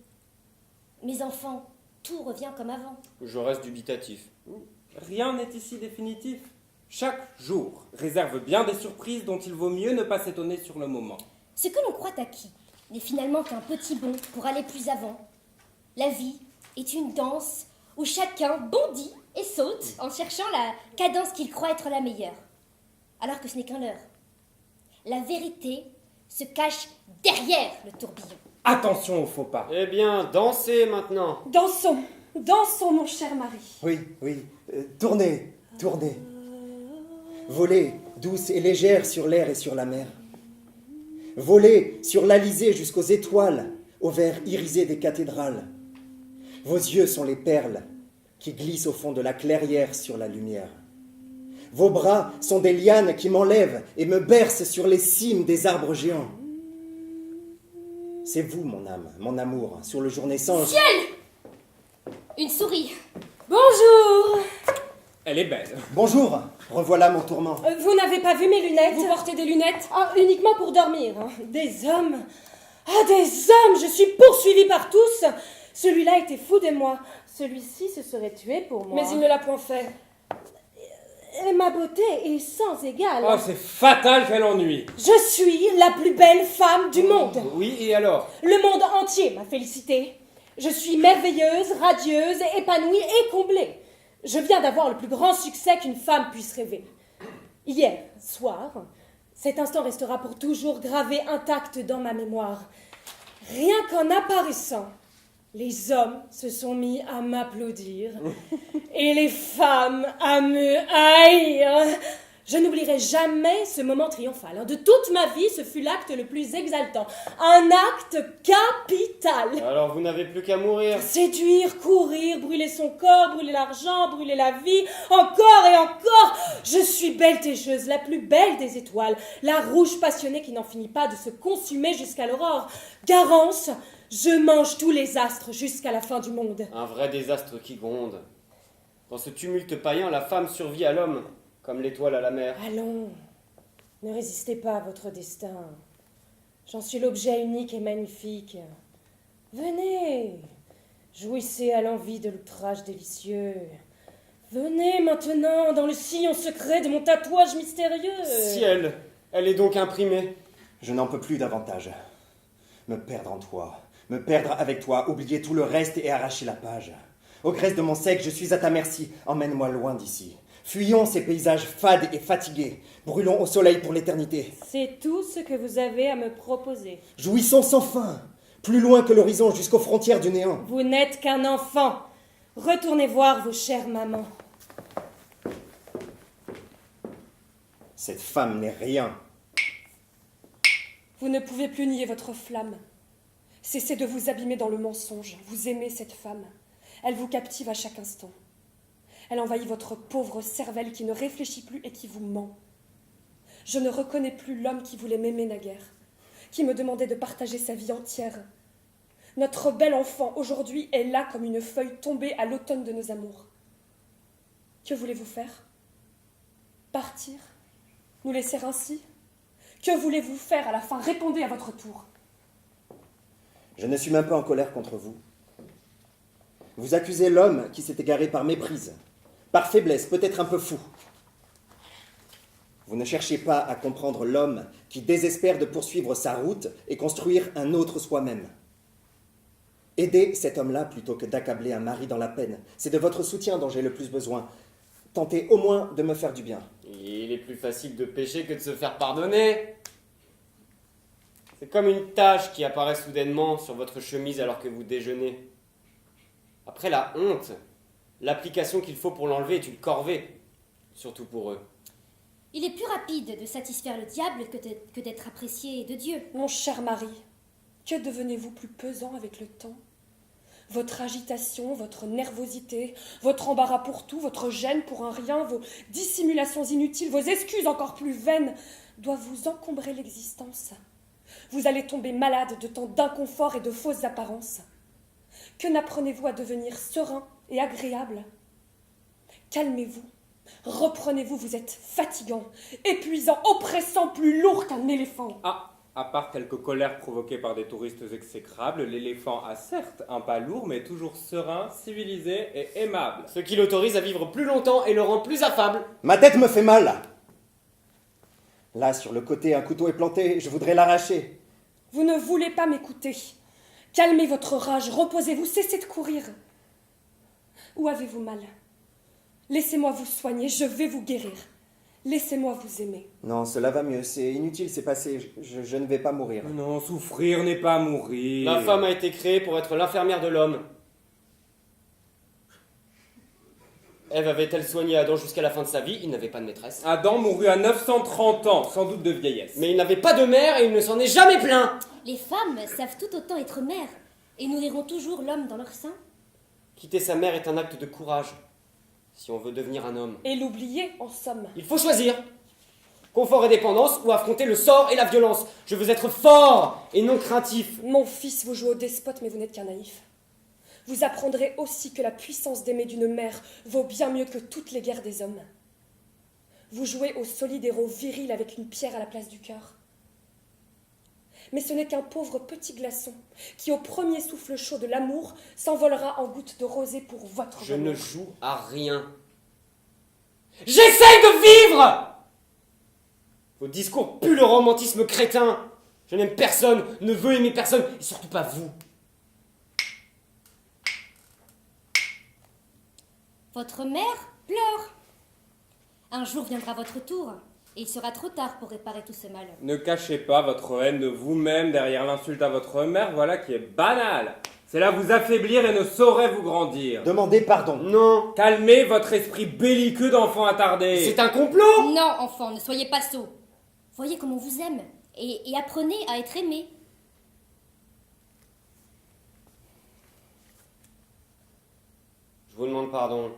Mes enfants, tout revient comme avant. Je reste dubitatif. Rien n'est ici définitif. Chaque jour réserve bien des surprises dont il vaut mieux ne pas s'étonner sur le moment. Ce que l'on croit acquis n'est finalement qu'un petit bond pour aller plus avant. La vie est une danse où chacun bondit et saute en cherchant la cadence qu'il croit être la meilleure, alors que ce n'est qu'un leurre. La vérité se cache derrière le tourbillon. Attention au faux pas. Eh bien, dansez maintenant. Dansons, dansons, mon cher mari. Oui, oui. Tournez, tournez. Volez, douce et légère sur l'air et sur la mer. Volez sur l'Alizé jusqu'aux étoiles, au vert irisé des cathédrales. Vos yeux sont les perles qui glissent au fond de la clairière sur la lumière. Vos bras sont des lianes qui m'enlèvent et me bercent sur les cimes des arbres géants. C'est vous, mon âme, mon amour, sur le jour naissant. Une souris. Bonjour. Elle est belle. Bonjour, revoilà mon tourment. Vous n'avez pas vu mes lunettes? Vous portez des lunettes? Ah, uniquement pour dormir. Hein. Des hommes. Ah, des hommes. Je suis poursuivie par tous. Celui-là était fou de moi. Celui-ci se serait tué pour moi. Mais il ne l'a point fait. Et ma beauté est sans égale. Oh, c'est fatal qu'elle ennuie. Je suis la plus belle femme du monde. Oui, et alors? Le monde entier m'a félicitée. Je suis merveilleuse, radieuse, épanouie et comblée. Je viens d'avoir le plus grand succès qu'une femme puisse rêver. Hier soir, cet instant restera pour toujours gravé intact dans ma mémoire. Rien qu'en apparaissant, les hommes se sont mis à m'applaudir et les femmes à me haïr. Je n'oublierai jamais ce moment triomphal. De toute ma vie, ce fut l'acte le plus exaltant. Un acte capital. Alors vous n'avez plus qu'à mourir. Séduire, courir, brûler son corps, brûler l'argent, brûler la vie, encore et encore. Je suis belle têcheuse, la plus belle des étoiles, la rouge passionnée qui n'en finit pas de se consumer jusqu'à l'aurore. Garance, je mange tous les astres jusqu'à la fin du monde. Un vrai désastre qui gronde. Dans ce tumulte païen, la femme survit à l'homme, comme l'étoile à la mer. Allons, ne résistez pas à votre destin. J'en suis l'objet unique et magnifique. Venez, jouissez à l'envie de l'outrage délicieux. Venez maintenant dans le sillon secret de mon tatouage mystérieux. Ciel, elle est donc imprimée. Je n'en peux plus davantage. Me perdre en toi, me perdre avec toi, oublier tout le reste et arracher la page. Aux graisses de mon sexe, je suis à ta merci. Emmène-moi loin d'ici. Fuyons ces paysages fades et fatigués. Brûlons au soleil pour l'éternité. C'est tout ce que vous avez à me proposer. Jouissons sans fin, plus loin que l'horizon, jusqu'aux frontières du néant. Vous n'êtes qu'un enfant. Retournez voir vos chères mamans. Cette femme n'est rien. Vous ne pouvez plus nier votre flamme. Cessez de vous abîmer dans le mensonge. Vous aimez cette femme. Elle vous captive à chaque instant. Elle envahit votre pauvre cervelle qui ne réfléchit plus et qui vous ment. Je ne reconnais plus l'homme qui voulait m'aimer naguère, qui me demandait de partager sa vie entière. Notre bel enfant, aujourd'hui, est là comme une feuille tombée à l'automne de nos amours. Que voulez-vous faire? Partir? Nous laisser ainsi? Que voulez-vous faire à la fin? Répondez à votre tour. Je ne suis même pas en colère contre vous. Vous accusez l'homme qui s'est égaré par méprise, par faiblesse, peut-être un peu fou. Vous ne cherchez pas à comprendre l'homme qui désespère de poursuivre sa route et construire un autre soi-même. Aidez cet homme-là plutôt que d'accabler un mari dans la peine. C'est de votre soutien dont j'ai le plus besoin. Tentez au moins de me faire du bien. Il est plus facile de pécher que de se faire pardonner. C'est comme une tache qui apparaît soudainement sur votre chemise alors que vous déjeunez. Après la honte, l'application qu'il faut pour l'enlever est une corvée, surtout pour eux. Il est plus rapide de satisfaire le diable que d'être apprécié de Dieu. Mon cher mari, que devenez-vous plus pesant avec le temps? Votre agitation, votre nervosité, votre embarras pour tout, votre gêne pour un rien, vos dissimulations inutiles, vos excuses encore plus vaines doivent vous encombrer l'existence. Vous allez tomber malade de tant d'inconfort et de fausses apparences. Que n'apprenez-vous à devenir serein et agréable? Calmez-vous, reprenez-vous, vous êtes fatigant, épuisant, oppressant, plus lourd qu'un éléphant. Ah, À part quelques colères provoquées par des touristes exécrables, l'éléphant a certes un pas lourd, mais toujours serein, civilisé et aimable. Ce qui l'autorise à vivre plus longtemps et le rend plus affable. Ma tête me fait mal. Là, sur le côté, un couteau est planté, je voudrais l'arracher. Vous ne voulez pas m'écouter. Calmez votre rage, reposez-vous, cessez de courir. Où avez-vous mal? Laissez-moi vous soigner, je vais vous guérir. Laissez-moi vous aimer. Non, cela va mieux, c'est inutile, c'est passé, je ne vais pas mourir. Non, souffrir n'est pas mourir. La femme a été créée pour être l'infirmière de l'homme. Ève avait-elle soigné Adam jusqu'à la fin de sa vie? Il n'avait pas de maîtresse. Adam mourut à 930 ans, sans doute de vieillesse. Mais il n'avait pas de mère et il ne s'en est jamais plaint. Les femmes savent tout autant être mères et nourriront toujours l'homme dans leur sein. Quitter sa mère est un acte de courage, si on veut devenir un homme. Et l'oublier, en somme. Il faut choisir. Confort et dépendance ou affronter le sort et la violence. Je veux être fort et non craintif. Mon fils, vous jouez au despote, mais vous n'êtes qu'un naïf. Vous apprendrez aussi que la puissance d'aimer d'une mère vaut bien mieux que toutes les guerres des hommes. Vous jouez au solide héros viril avec une pierre à la place du cœur. Mais ce n'est qu'un pauvre petit glaçon qui, au premier souffle chaud de l'amour, s'envolera en gouttes de rosée pour votre Je bonheur. ne joue à rien. J'essaye de vivre. Vos discours puent le romantisme crétin. Je n'aime personne, ne veux aimer personne, et surtout pas vous. Votre mère pleure. Un jour viendra votre tour, et il sera trop tard pour réparer tout ce mal. Ne cachez pas votre haine de vous-même derrière l'insulte à votre mère, voilà qui est banal. C'est là vous affaiblir et ne saurait vous grandir. Demandez pardon. Non. Calmez votre esprit belliqueux d'enfant attardé. C'est un complot. Non, enfant, ne soyez pas sots. Voyez comme on vous aime, et apprenez à être aimé. Je vous demande pardon.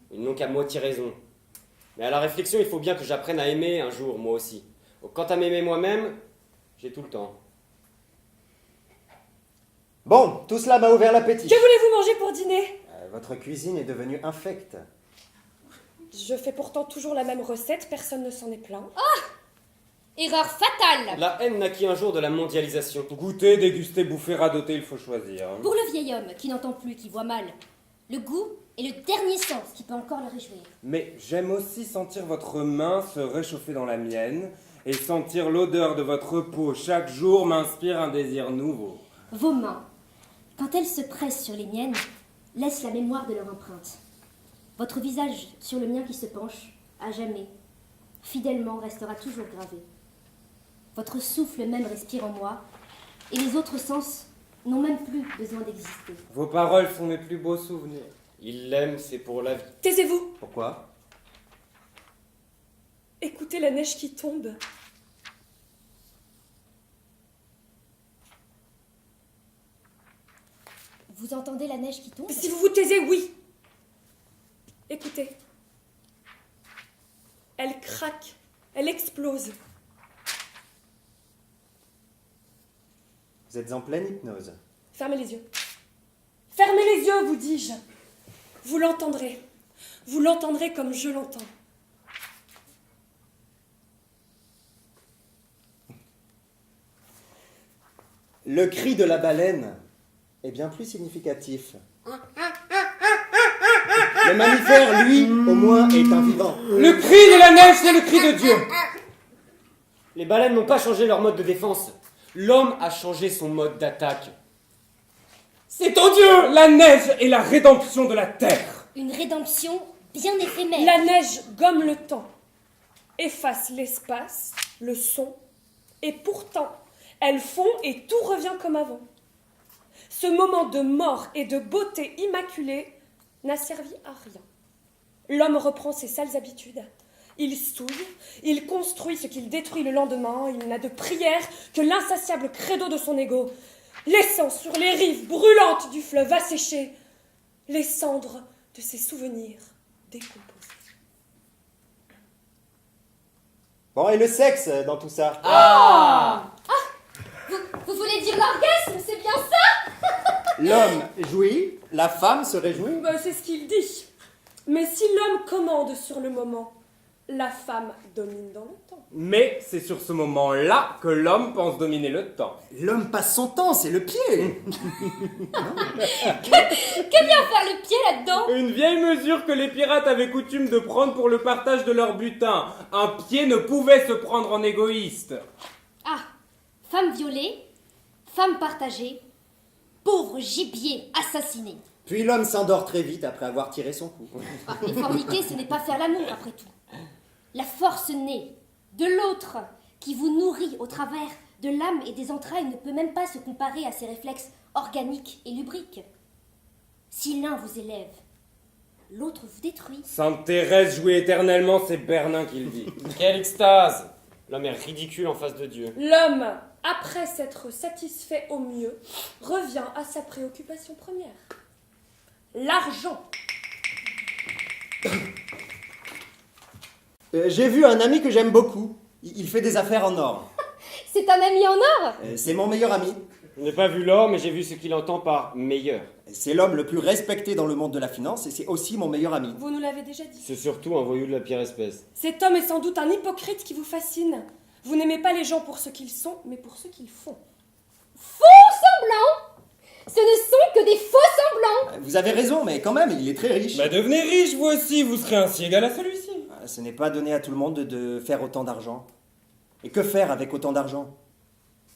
Ils n'ont qu'à moitié raison. Mais à la réflexion, il faut bien que j'apprenne à aimer un jour, moi aussi. Donc, quant à m'aimer moi-même, j'ai tout le temps. Bon, tout cela m'a ouvert l'appétit. Que voulez-vous manger pour dîner? Votre cuisine est devenue infecte. Je fais pourtant toujours la même recette, personne ne s'en est plaint. Erreur fatale. La haine naquit un jour de la mondialisation. Goûter, déguster, bouffer, radoter, il faut choisir. Pour le vieil homme qui n'entend plus, qui voit mal, le goût est le dernier sens qui peut encore le réjouir. Mais j'aime aussi sentir votre main se réchauffer dans la mienne, et sentir l'odeur de votre peau chaque jour m'inspire un désir nouveau. Vos mains, quand elles se pressent sur les miennes, laissent la mémoire de leur empreinte. Votre visage sur le mien qui se penche, à jamais, fidèlement restera toujours gravé. Votre souffle même respire en moi, et les autres sens n'ont même plus besoin d'exister. Vos paroles sont mes plus beaux souvenirs. Il l'aime, c'est pour la vie. Taisez-vous. Pourquoi? Écoutez la neige qui tombe. Vous entendez la neige qui tombe? Si vous vous taisez, oui. Écoutez. Elle craque, elle explose. Vous êtes en pleine hypnose. Fermez les yeux. Fermez les yeux, vous dis-je. Vous l'entendrez. Vous l'entendrez comme je l'entends. Le cri de la baleine est bien plus significatif. Le mammifère, lui, au moins, est un vivant. Le cri de la neige, c'est le cri de Dieu. Les baleines n'ont pas changé leur mode de défense. L'homme a changé son mode d'attaque. C'est odieux. La neige est la rédemption de la terre. Une rédemption bien éphémère. La neige gomme le temps, efface l'espace, le son, et pourtant, elle fond et tout revient comme avant. Ce moment de mort et de beauté immaculée n'a servi à rien. L'homme reprend ses sales habitudes. Il souille, il construit ce qu'il détruit le lendemain, il n'a de prière que l'insatiable credo de son ego, laissant sur les rives brûlantes du fleuve asséché les cendres de ses souvenirs décomposés. Bon, et le sexe dans tout ça? Vous voulez dire l'orgasme, c'est bien ça? L'homme jouit, la femme se réjouit. C'est ce qu'il dit. Mais si l'homme commande sur le moment, La femme domine dans le temps. Mais c'est sur ce moment-là que l'homme pense dominer le temps. L'homme passe son temps, c'est le pied. Que vient faire le pied là-dedans? Une vieille mesure que les pirates avaient coutume de prendre pour le partage de leur butin. Un pied ne pouvait se prendre en égoïste. Ah, femme violée, femme partagée, pauvre gibier assassiné. Puis l'homme s'endort très vite après avoir tiré son coup. Ah, et forniquer, ce n'est pas faire l'amour, après tout. La force née de l'autre qui vous nourrit au travers de l'âme et des entrailles ne peut même pas se comparer à ses réflexes organiques et lubriques. Si l'un vous élève, l'autre vous détruit. Sainte Thérèse jouit éternellement, c'est Bernin qui le dit. Quelle extase! L'homme est ridicule en face de Dieu. L'homme, après s'être satisfait au mieux, revient à sa préoccupation première. L'argent. J'ai vu un ami que j'aime beaucoup. Il fait des affaires en or. C'est un ami en or. C'est mon meilleur ami. Je n'ai pas vu l'or, mais j'ai vu ce qu'il entend par meilleur. C'est l'homme le plus respecté dans le monde de la finance et c'est aussi mon meilleur ami. Vous nous l'avez déjà dit. C'est surtout un voyou de la pire espèce. Cet homme est sans doute un hypocrite qui vous fascine. Vous n'aimez pas les gens pour ce qu'ils sont, mais pour ce qu'ils font. Faux semblants. Ce ne sont que des faux semblants. Vous avez raison, mais quand même, il est très riche. Bah devenez riche vous aussi, vous serez ainsi égal à celui-ci. Ce n'est pas donné à tout le monde de faire autant d'argent. Et que faire avec autant d'argent?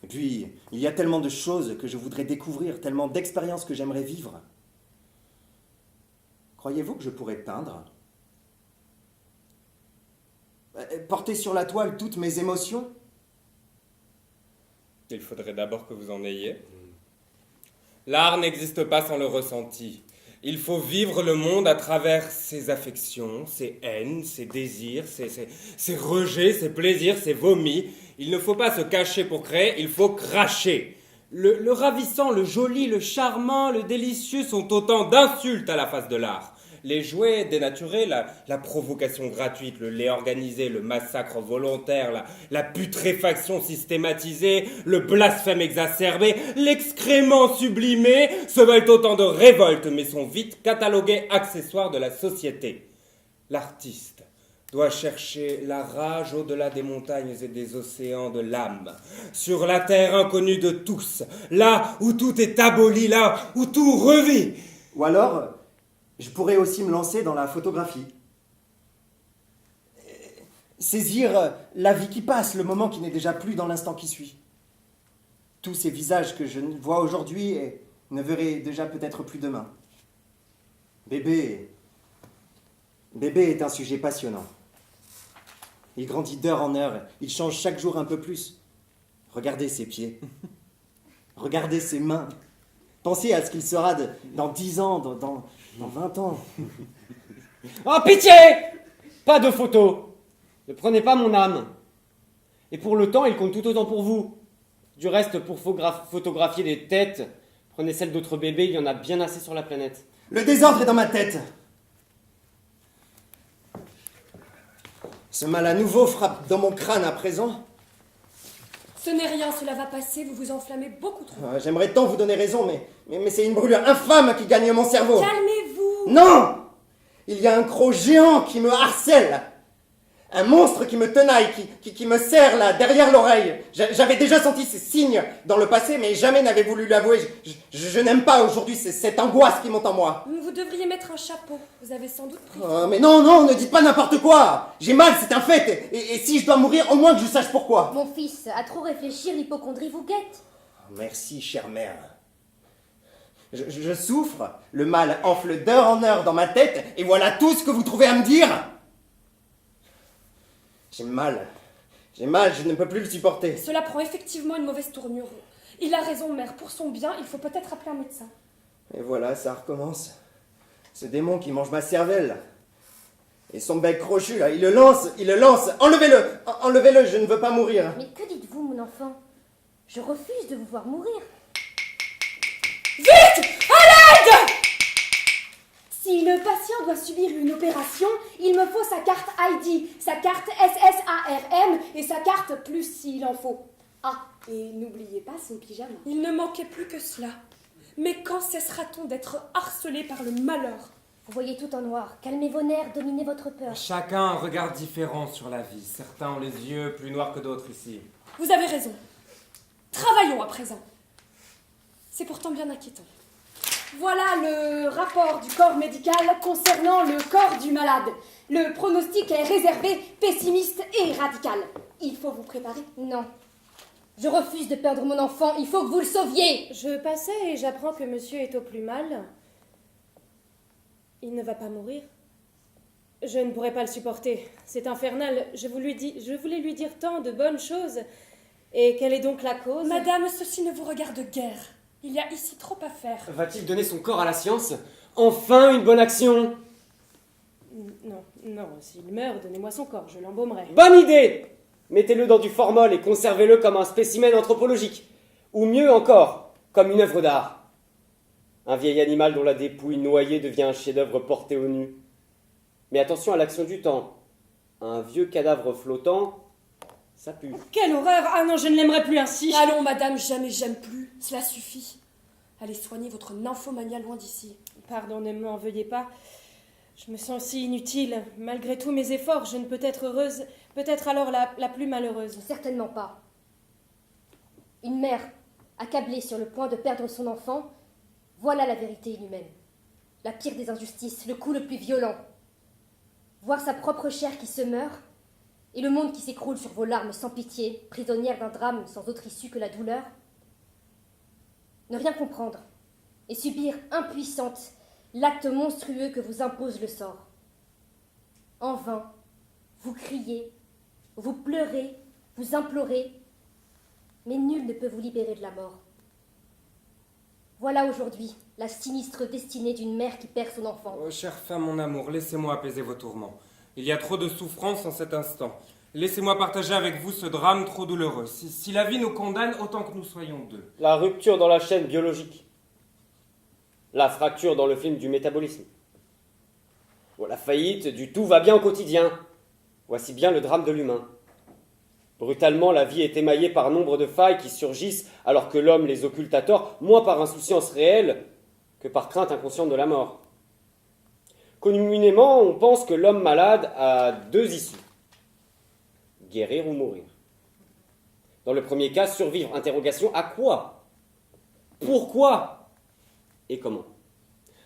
Et puis, il y a tellement de choses que je voudrais découvrir, tellement d'expériences que j'aimerais vivre. Croyez-vous que je pourrais peindre? Porter sur la toile toutes mes émotions? Il faudrait d'abord que vous en ayez. L'art n'existe pas sans le ressenti. Il faut vivre le monde à travers ses affections, ses haines, ses désirs, ses rejets, ses plaisirs, ses vomis. Il ne faut pas se cacher pour créer, il faut cracher. Le ravissant, le joli, le charmant, le délicieux sont autant d'insultes à la face de l'art. Les jouets dénaturés, la provocation gratuite, le lait organisé, le massacre volontaire, la putréfaction systématisée, le blasphème exacerbé, l'excrément sublimé se veulent autant de révoltes, mais sont vite catalogués accessoires de la société. L'artiste doit chercher la rage au-delà des montagnes et des océans de l'âme, sur la terre inconnue de tous, là où tout est aboli, là où tout revit. Ou alors, je pourrais aussi me lancer dans la photographie. Saisir la vie qui passe, le moment qui n'est déjà plus dans l'instant qui suit. Tous ces visages que je vois aujourd'hui et ne verrai déjà peut-être plus demain. Bébé est un sujet passionnant. Il grandit d'heure en heure, il change chaque jour un peu plus. Regardez ses pieds, regardez ses mains. Pensez à ce qu'il sera dans 10 ans, dans 20 ans. Oh, pitié! Pas de photos. Ne prenez pas mon âme. Et pour le temps, il compte tout autant pour vous. Du reste, pour photographier des têtes, prenez celle d'autres bébés, il y en a bien assez sur la planète. Le désordre est dans ma tête. Ce mal à nouveau frappe dans mon crâne à présent. Ce n'est rien, cela va passer, vous vous enflammez beaucoup trop. J'aimerais tant vous donner raison, mais c'est une brûlure infâme qui gagne mon cerveau. Calmez-vous. Non! Il y a un croc géant qui me harcèle. Un monstre qui me tenaille, qui me serre là, derrière l'oreille. J'avais déjà senti ces signes dans le passé, mais jamais n'avais voulu l'avouer. Je n'aime pas aujourd'hui cette angoisse qui monte en moi. Vous devriez mettre un chapeau, vous avez sans doute pris. Oh, mais non, ne dites pas n'importe quoi. J'ai mal, c'est un fait. Et si je dois mourir, au moins que je sache pourquoi. Mon fils, à trop réfléchir, l'hypocondrie vous guette. Merci, chère mère. Je souffre, le mal enfle d'heure en heure dans ma tête, et voilà tout ce que vous trouvez à me dire. J'ai mal, je ne peux plus le supporter. Cela prend effectivement une mauvaise tournure. Il a raison, mère, pour son bien, il faut peut-être appeler un médecin. Et voilà, ça recommence. Ce démon qui mange ma cervelle. Et son bec crochu, là, il le lance. Enlevez-le, je ne veux pas mourir. Mais que dites-vous, mon enfant? Je refuse de vous voir mourir. Vite! À l'aide! Si le patient doit subir une opération, il me faut sa carte ID, sa carte SSARM et sa carte plus s'il en faut. Ah, et n'oubliez pas son pyjama. Il ne manquait plus que cela. Mais quand cessera-t-on d'être harcelé par le malheur? Vous voyez tout en noir. Calmez vos nerfs, dominez votre peur. Chacun a un regard différent sur la vie. Certains ont les yeux plus noirs que d'autres ici. Vous avez raison. Travaillons à présent. C'est pourtant bien inquiétant. Voilà le rapport du corps médical concernant le corps du malade. Le pronostic est réservé, pessimiste et radical. Il faut vous préparer. Non. Je refuse de perdre mon enfant. Il faut que vous le sauviez. Je passais et j'apprends que monsieur est au plus mal. Il ne va pas mourir. Je ne pourrais pas le supporter. C'est infernal. Je voulais lui dire tant de bonnes choses. Et quelle est donc la cause? Madame, ceci ne vous regarde guère. Il y a ici trop à faire. Va-t-il donner son corps à la science? Enfin une bonne action! Non, s'il meurt, donnez-moi son corps, je l'embaumerai. Bonne idée! Mettez-le dans du formol et conservez-le comme un spécimen anthropologique. Ou mieux encore, comme une œuvre d'art. Un vieil animal dont la dépouille noyée devient un chef-d'œuvre porté au nu. Mais attention à l'action du temps. Un vieux cadavre flottant, ça pue. Quelle horreur! Ah non, je ne l'aimerais plus ainsi. Allons, madame, jamais j'aime plus. Cela suffit. Allez soigner votre nymphomania loin d'ici. Pardon, ne m'en veuillez pas. Je me sens si inutile. Malgré tous mes efforts, je ne peux être heureuse. Peut-être alors la plus malheureuse. Certainement pas. Une mère, accablée sur le point de perdre son enfant, voilà la vérité inhumaine. La pire des injustices, le coup le plus violent. Voir sa propre chair qui se meurt, et le monde qui s'écroule sur vos larmes sans pitié, prisonnière d'un drame sans autre issue que la douleur. Ne rien comprendre, et subir impuissante l'acte monstrueux que vous impose le sort. En vain, vous criez, vous pleurez, vous implorez, mais nul ne peut vous libérer de la mort. Voilà aujourd'hui la sinistre destinée d'une mère qui perd son enfant. Oh, chère femme, mon amour, laissez-moi apaiser vos tourments. Il y a trop de souffrance en cet instant. Laissez-moi partager avec vous ce drame trop douloureux. Si la vie nous condamne, autant que nous soyons deux. La rupture dans la chaîne biologique. La fracture dans le film du métabolisme. Ou la faillite du tout va bien au quotidien. Voici bien le drame de l'humain. Brutalement, la vie est émaillée par nombre de failles qui surgissent alors que l'homme les occulte à tort, moins par insouciance réelle que par crainte inconsciente de la mort. Communément, on pense que l'homme malade a deux issues. Guérir ou mourir. Dans le premier cas, survivre. Interrogation, à quoi? Pourquoi? Et comment?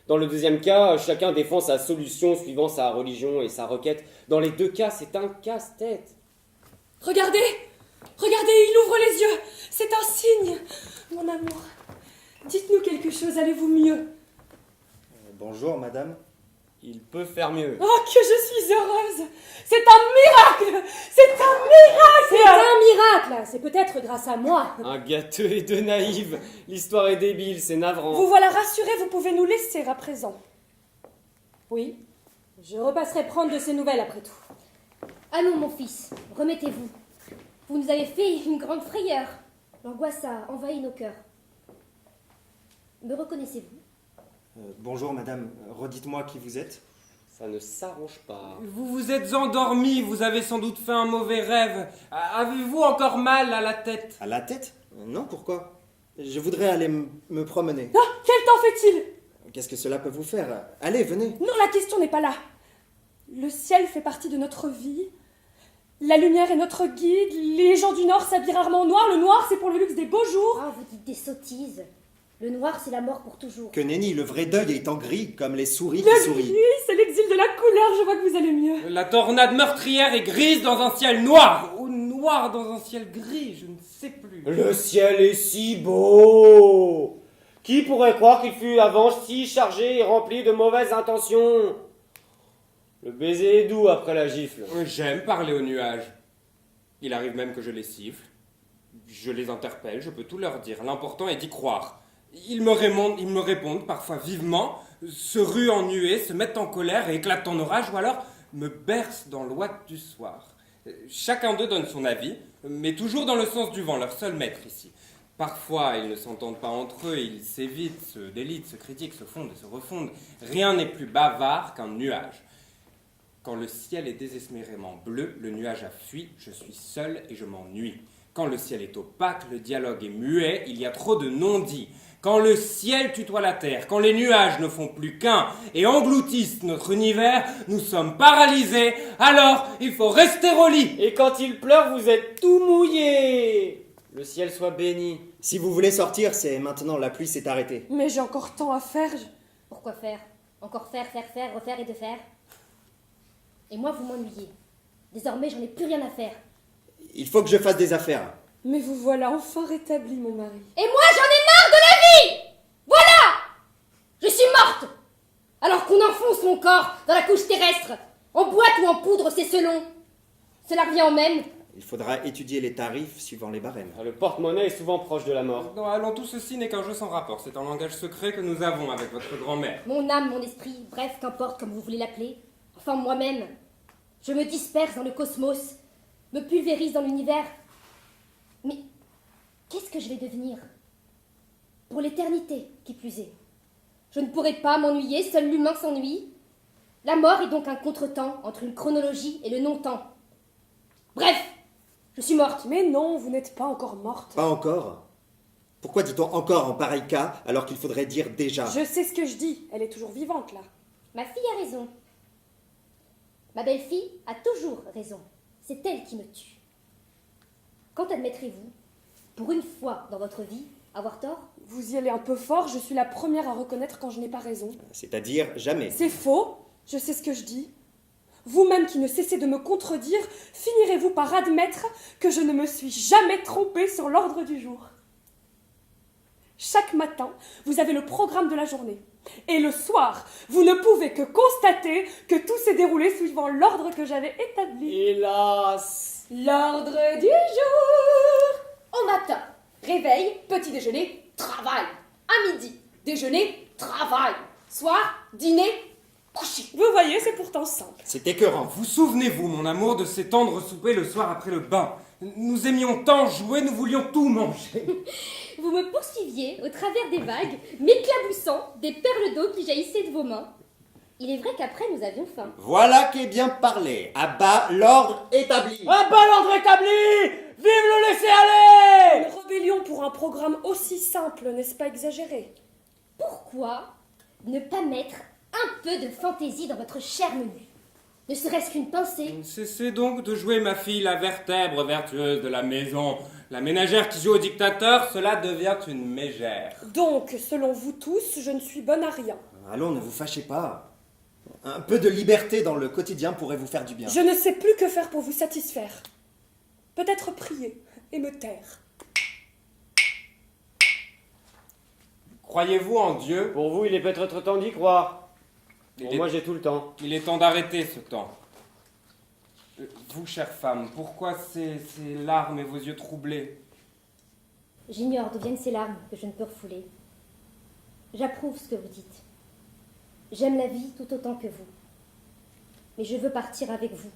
Dans le deuxième cas, chacun défend sa solution suivant sa religion et sa requête. Dans les deux cas, c'est un casse-tête. Regardez! Regardez, il ouvre les yeux! C'est un signe! Mon amour, dites-nous quelque chose, allez-vous mieux? Bonjour, madame. Il peut faire mieux. Oh, que je suis heureuse! C'est un miracle! C'est un miracle! C'est un miracle! C'est peut-être grâce à moi. Un gâteux et deux naïves. L'histoire est débile, c'est navrant. Vous voilà rassurés, vous pouvez nous laisser à présent. Oui, je repasserai prendre de ses nouvelles après tout. Allons, mon fils, remettez-vous. Vous nous avez fait une grande frayeur. L'angoisse a envahi nos cœurs. Me reconnaissez-vous? Bonjour, madame. Redites-moi qui vous êtes. Ça ne s'arrange pas. Vous vous êtes endormi, vous avez sans doute fait un mauvais rêve. Avez-vous encore mal à la tête? À la tête? Non, pourquoi? Je voudrais aller me promener. Ah, quel temps fait-il? Qu'est-ce que cela peut vous faire? Allez, venez. Non, la question n'est pas là. Le ciel fait partie de notre vie. La lumière est notre guide. Les gens du Nord s'habillent rarement en noir. Le noir, c'est pour le luxe des beaux jours. Ah, vous dites des sottises. Le noir, c'est la mort pour toujours. Que nenni, le vrai deuil est en gris, comme les souris qui Le sourient. gris, c'est l'exil de la couleur. Je vois que vous allez mieux. La tornade meurtrière est grise dans un ciel noir, ou noir dans un ciel gris, je ne sais plus. Le ciel est si beau. Qui pourrait croire qu'il fut avant si chargé et rempli de mauvaises intentions? Le baiser est doux après la gifle. J'aime parler aux nuages. Il arrive même que je les siffle. Je les interpelle, je peux tout leur dire. L'important est d'y croire. Ils me répondent parfois vivement, se ruent en nuées, se mettent en colère et éclatent en orage, ou alors me bercent dans l'ouate du soir. Chacun d'eux donne son avis, mais toujours dans le sens du vent, leur seul maître ici. Parfois, ils ne s'entendent pas entre eux, ils s'évitent, se délitent, se critiquent, se fondent et se refondent. Rien n'est plus bavard qu'un nuage. Quand le ciel est désespérément bleu, le nuage a fui, je suis seul et je m'ennuie. Quand le ciel est opaque, le dialogue est muet, il y a trop de non-dits. Quand le ciel tutoie la terre, quand les nuages ne font plus qu'un et engloutissent notre univers, nous sommes paralysés, alors il faut rester au lit. Et quand il pleure, vous êtes tout mouillé. Le ciel soit béni. Si vous voulez sortir, c'est maintenant, la pluie s'est arrêtée. Mais j'ai encore tant à faire. Pourquoi faire? Encore faire, refaire et de faire. Et moi, vous m'ennuyez. Désormais, j'en ai plus rien à faire. Il faut que je fasse des affaires. Mais vous voilà enfin rétabli, mon mari. Et moi, j'en ai marre de la vie! Voilà! Je suis morte! Alors qu'on enfonce mon corps dans la couche terrestre, en boîte ou en poudre, c'est selon. Cela revient au même. Il faudra étudier les tarifs suivant les barèmes. Le porte-monnaie est souvent proche de la mort. Non, allons, tout ceci n'est qu'un jeu sans rapport. C'est un langage secret que nous avons avec votre grand-mère. Mon âme, mon esprit, bref, qu'importe comme vous voulez l'appeler. Enfin, moi-même. Je me disperse dans le cosmos, me pulvérise dans l'univers. Mais qu'est-ce que je vais devenir? Pour l'éternité, qui plus est. Je ne pourrai pas m'ennuyer, seul l'humain s'ennuie. La mort est donc un contretemps entre une chronologie et le non-temps. Bref, je suis morte. Mais non, vous n'êtes pas encore morte. Pas encore? Pourquoi dit-on encore en pareil cas alors qu'il faudrait dire déjà? Je sais ce que je dis, elle est toujours vivante là. Ma fille a raison. Ma belle-fille a toujours raison. C'est elle qui me tue. Quand admettrez-vous, pour une fois dans votre vie, avoir tort? Vous y allez un peu fort, je suis la première à reconnaître quand je n'ai pas raison. C'est-à-dire jamais. C'est faux, je sais ce que je dis. Vous-même qui ne cessez de me contredire, finirez-vous par admettre que je ne me suis jamais trompée sur l'ordre du jour. Chaque matin, vous avez le programme de la journée. Et le soir, vous ne pouvez que constater que tout s'est déroulé suivant l'ordre que j'avais établi. Hélas. L'ordre du jour. Au matin, réveil, petit déjeuner, travail. À midi, déjeuner, travail. Soir, dîner, coucher. Vous voyez, c'est pourtant simple. C'est écœurant. Vous souvenez-vous, mon amour, de ces tendres soupers le soir après le bain? Nous aimions tant jouer, nous voulions tout manger. Vous me poursuiviez au travers des vagues, m'éclaboussant des perles d'eau qui jaillissaient de vos mains. Il est vrai qu'après, nous avions faim. Voilà qui est bien parlé. À bas l'ordre établi. À bas l'ordre établi! Vive le laisser-aller! Une rébellion pour un programme aussi simple, n'est-ce pas exagéré? Pourquoi ne pas mettre un peu de fantaisie dans votre cher menu? Ne serait-ce qu'une pincée. Cessez donc de jouer, ma fille, la vertèbre vertueuse de la maison. La ménagère qui joue au dictateur, cela devient une mégère. Donc, selon vous tous, je ne suis bonne à rien. Allons, ne vous fâchez pas. Un peu de liberté dans le quotidien pourrait vous faire du bien. Je ne sais plus que faire pour vous satisfaire. Peut-être prier et me taire. Croyez-vous en Dieu? Pour vous, il est peut-être temps d'y croire. Il Pour est- moi, j'ai tout le temps. Il est temps d'arrêter ce temps. Vous, chère femme, pourquoi ces larmes et vos yeux troublés? J'ignore d'où viennent ces larmes que je ne peux refouler. J'approuve ce que vous dites. J'aime la vie tout autant que vous. Mais je veux partir avec vous.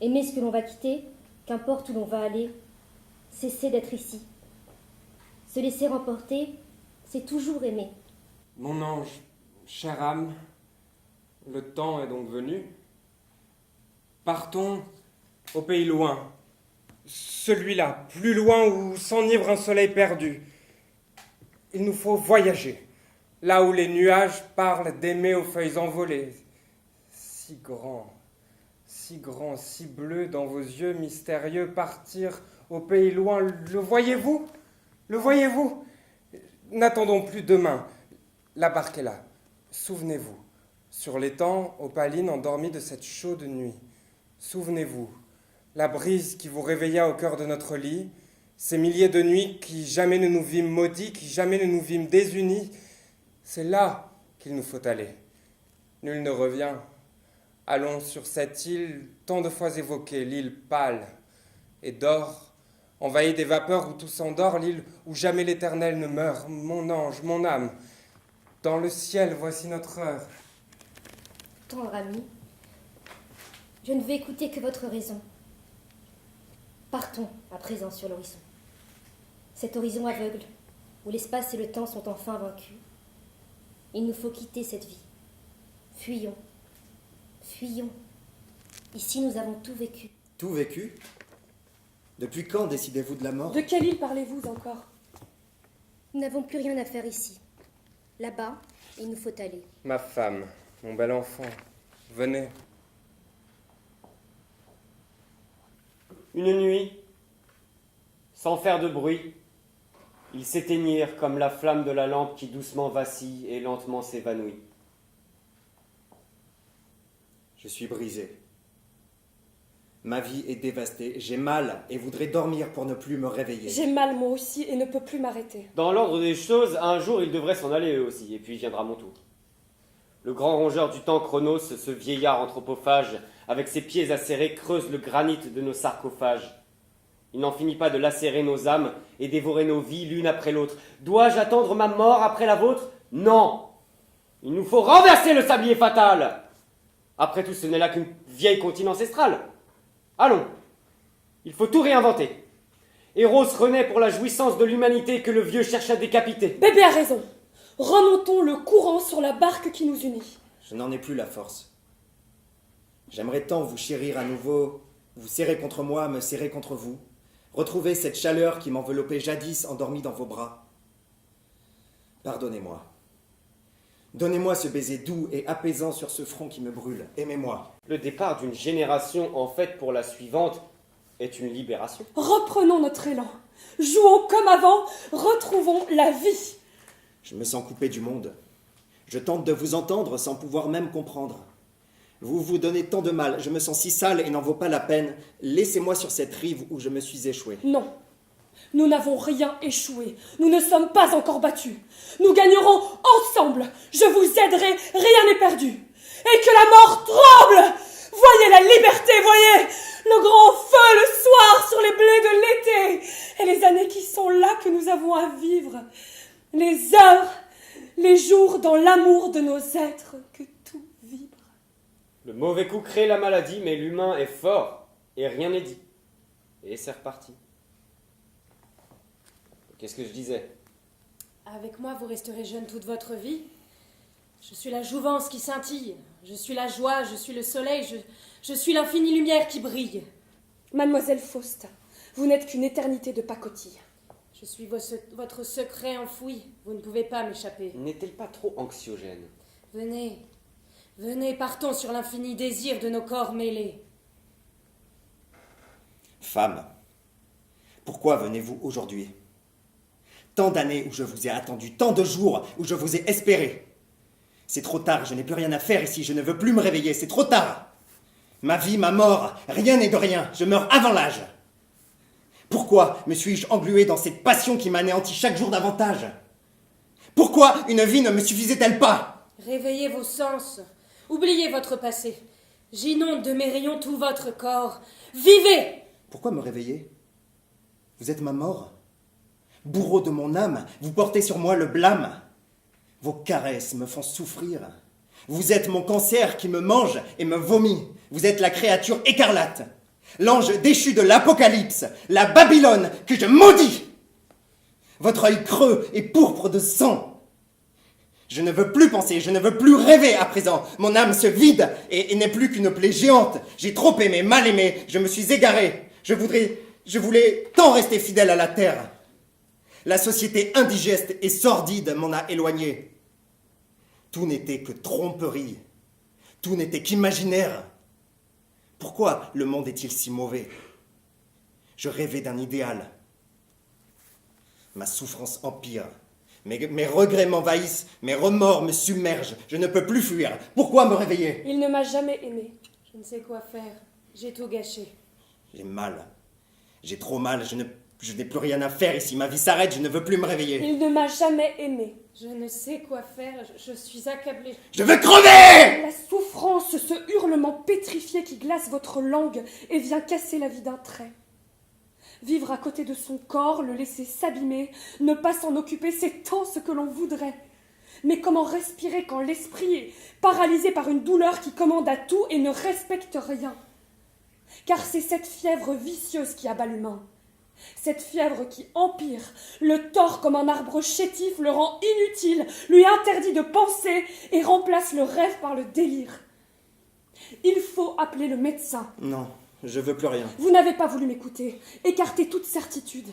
Aimer ce que l'on va quitter, qu'importe où l'on va aller, cesser d'être ici. Se laisser emporter, c'est toujours aimer. Mon ange, chère âme, le temps est donc venu. Partons au pays loin. Celui-là, plus loin où s'enivre un soleil perdu. Il nous faut voyager, là où les nuages parlent d'aimer aux feuilles envolées. Si grand, si bleu dans vos yeux mystérieux, partir au pays loin. Le voyez-vous? Le voyez-vous? N'attendons plus demain. La barque est là. Souvenez-vous, sur l'étang, Opaline endormie de cette chaude nuit. Souvenez-vous, la brise qui vous réveilla au cœur de notre lit, ces milliers de nuits qui jamais ne nous vîmes maudits, qui jamais ne nous vîmes désunis, c'est là qu'il nous faut aller. Nul ne revient. Allons sur cette île tant de fois évoquée, l'île pâle et d'or, envahie des vapeurs où tout s'endort, l'île où jamais l'éternel ne meurt. Mon ange, mon âme, dans le ciel, voici notre heure. Tendre ami, je ne vais écouter que votre raison. Partons à présent sur l'horizon. Cet horizon aveugle, où l'espace et le temps sont enfin vaincus. Il nous faut quitter cette vie. Fuyons. Fuyons. Ici, nous avons tout vécu. Tout vécu? Depuis quand décidez-vous de la mort? De quelle île parlez-vous encore? Nous n'avons plus rien à faire ici. Là-bas, il nous faut aller. Ma femme, mon bel enfant, venez. Une nuit, sans faire de bruit, ils s'éteignirent comme la flamme de la lampe qui doucement vacille et lentement s'évanouit. Je suis brisé. Ma vie est dévastée. J'ai mal et voudrais dormir pour ne plus me réveiller. J'ai mal moi aussi et ne peux plus m'arrêter. Dans l'ordre des choses, un jour ils devraient s'en aller eux aussi, et puis viendra mon tour. Le grand rongeur du temps Chronos, ce vieillard anthropophage, avec ses pieds acérés, creuse le granit de nos sarcophages. Il n'en finit pas de lacérer nos âmes et dévorer nos vies l'une après l'autre. Dois-je attendre ma mort après la vôtre? Non! Il nous faut renverser le sablier fatal! Après tout, ce n'est là qu'une vieille comptine ancestrale. Allons, il faut tout réinventer. Eros renaît pour la jouissance de l'humanité que le vieux cherche à décapiter. Bébé a raison. Remontons le courant sur la barque qui nous unit. Je n'en ai plus la force. J'aimerais tant vous chérir à nouveau, vous serrer contre moi, me serrer contre vous, retrouver cette chaleur qui m'enveloppait jadis endormie dans vos bras. Pardonnez-moi. Donnez-moi ce baiser doux et apaisant sur ce front qui me brûle. Aimez-moi. Le départ d'une génération en fait pour la suivante est une libération. Reprenons notre élan. Jouons comme avant. Retrouvons la vie. Je me sens coupé du monde. Je tente de vous entendre sans pouvoir même comprendre. Vous vous donnez tant de mal, je me sens si sale et n'en vaut pas la peine. Laissez-moi sur cette rive où je me suis échoué. Non. Nous n'avons rien échoué. Nous ne sommes pas encore battus. Nous gagnerons ensemble. Je vous aiderai. Rien n'est perdu. Et que la mort tremble. Voyez la liberté, voyez le grand feu le soir sur les blés de l'été. Et les années qui sont là que nous avons à vivre. Les heures, les jours dans l'amour de nos êtres. Que tout vibre. Le mauvais coup crée la maladie, mais l'humain est fort et rien n'est dit. Et c'est reparti. Qu'est-ce que je disais? Avec moi, vous resterez jeune toute votre vie. Je suis la jouvence qui scintille. Je suis la joie, je suis le soleil, je suis l'infinie lumière qui brille. Mademoiselle Faust, vous n'êtes qu'une éternité de pacotille. Je suis votre secret enfoui. Vous ne pouvez pas m'échapper. N'est-elle pas trop anxiogène? Venez, venez, partons sur l'infini désir de nos corps mêlés. Femme, pourquoi venez-vous aujourd'hui? Tant d'années où je vous ai attendu, tant de jours où je vous ai espéré. C'est trop tard, je n'ai plus rien à faire ici, je ne veux plus me réveiller, c'est trop tard. Ma vie, ma mort, rien n'est de rien, je meurs avant l'âge. Pourquoi me suis-je englué dans cette passion qui m'anéantit chaque jour davantage? Pourquoi une vie ne me suffisait-elle pas? Réveillez vos sens, oubliez votre passé. J'inonde de mes rayons tout votre corps. Vivez! Pourquoi me réveiller? Vous êtes ma mort? Bourreau de mon âme, vous portez sur moi le blâme. Vos caresses me font souffrir. Vous êtes mon cancer qui me mange et me vomit. Vous êtes la créature écarlate, l'ange déchu de l'Apocalypse, la Babylone que je maudis. Votre œil creux et pourpre de sang. Je ne veux plus penser, je ne veux plus rêver à présent. Mon âme se vide et n'est plus qu'une plaie géante. J'ai trop aimé, mal aimé, je me suis égaré. Je voulais tant rester fidèle à la terre. La société indigeste et sordide m'en a éloigné. Tout n'était que tromperie. Tout n'était qu'imaginaire. Pourquoi le monde est-il si mauvais? Je rêvais d'un idéal. Ma souffrance empire. Mes regrets m'envahissent, mes remords me submergent. Je ne peux plus fuir. Pourquoi me réveiller? Il ne m'a jamais aimé. Je ne sais quoi faire. J'ai tout gâché. J'ai mal. J'ai trop mal. Je n'ai plus rien à faire ici. Ma vie s'arrête. Je ne veux plus me réveiller. Il ne m'a jamais aimé. Je ne sais quoi faire. Je suis accablée. Je veux crever! La souffrance, ce hurlement pétrifié qui glace votre langue et vient casser la vie d'un trait. Vivre à côté de son corps, le laisser s'abîmer, ne pas s'en occuper, c'est tant ce que l'on voudrait. Mais comment respirer quand l'esprit est paralysé par une douleur qui commande à tout et ne respecte rien? Car c'est cette fièvre vicieuse qui abat l'humain. Cette fièvre qui empire, le tord comme un arbre chétif, le rend inutile, lui interdit de penser et remplace le rêve par le délire. Il faut appeler le médecin. Non, Je veux plus rien. Vous n'avez pas voulu m'écouter. Écartez toute certitude.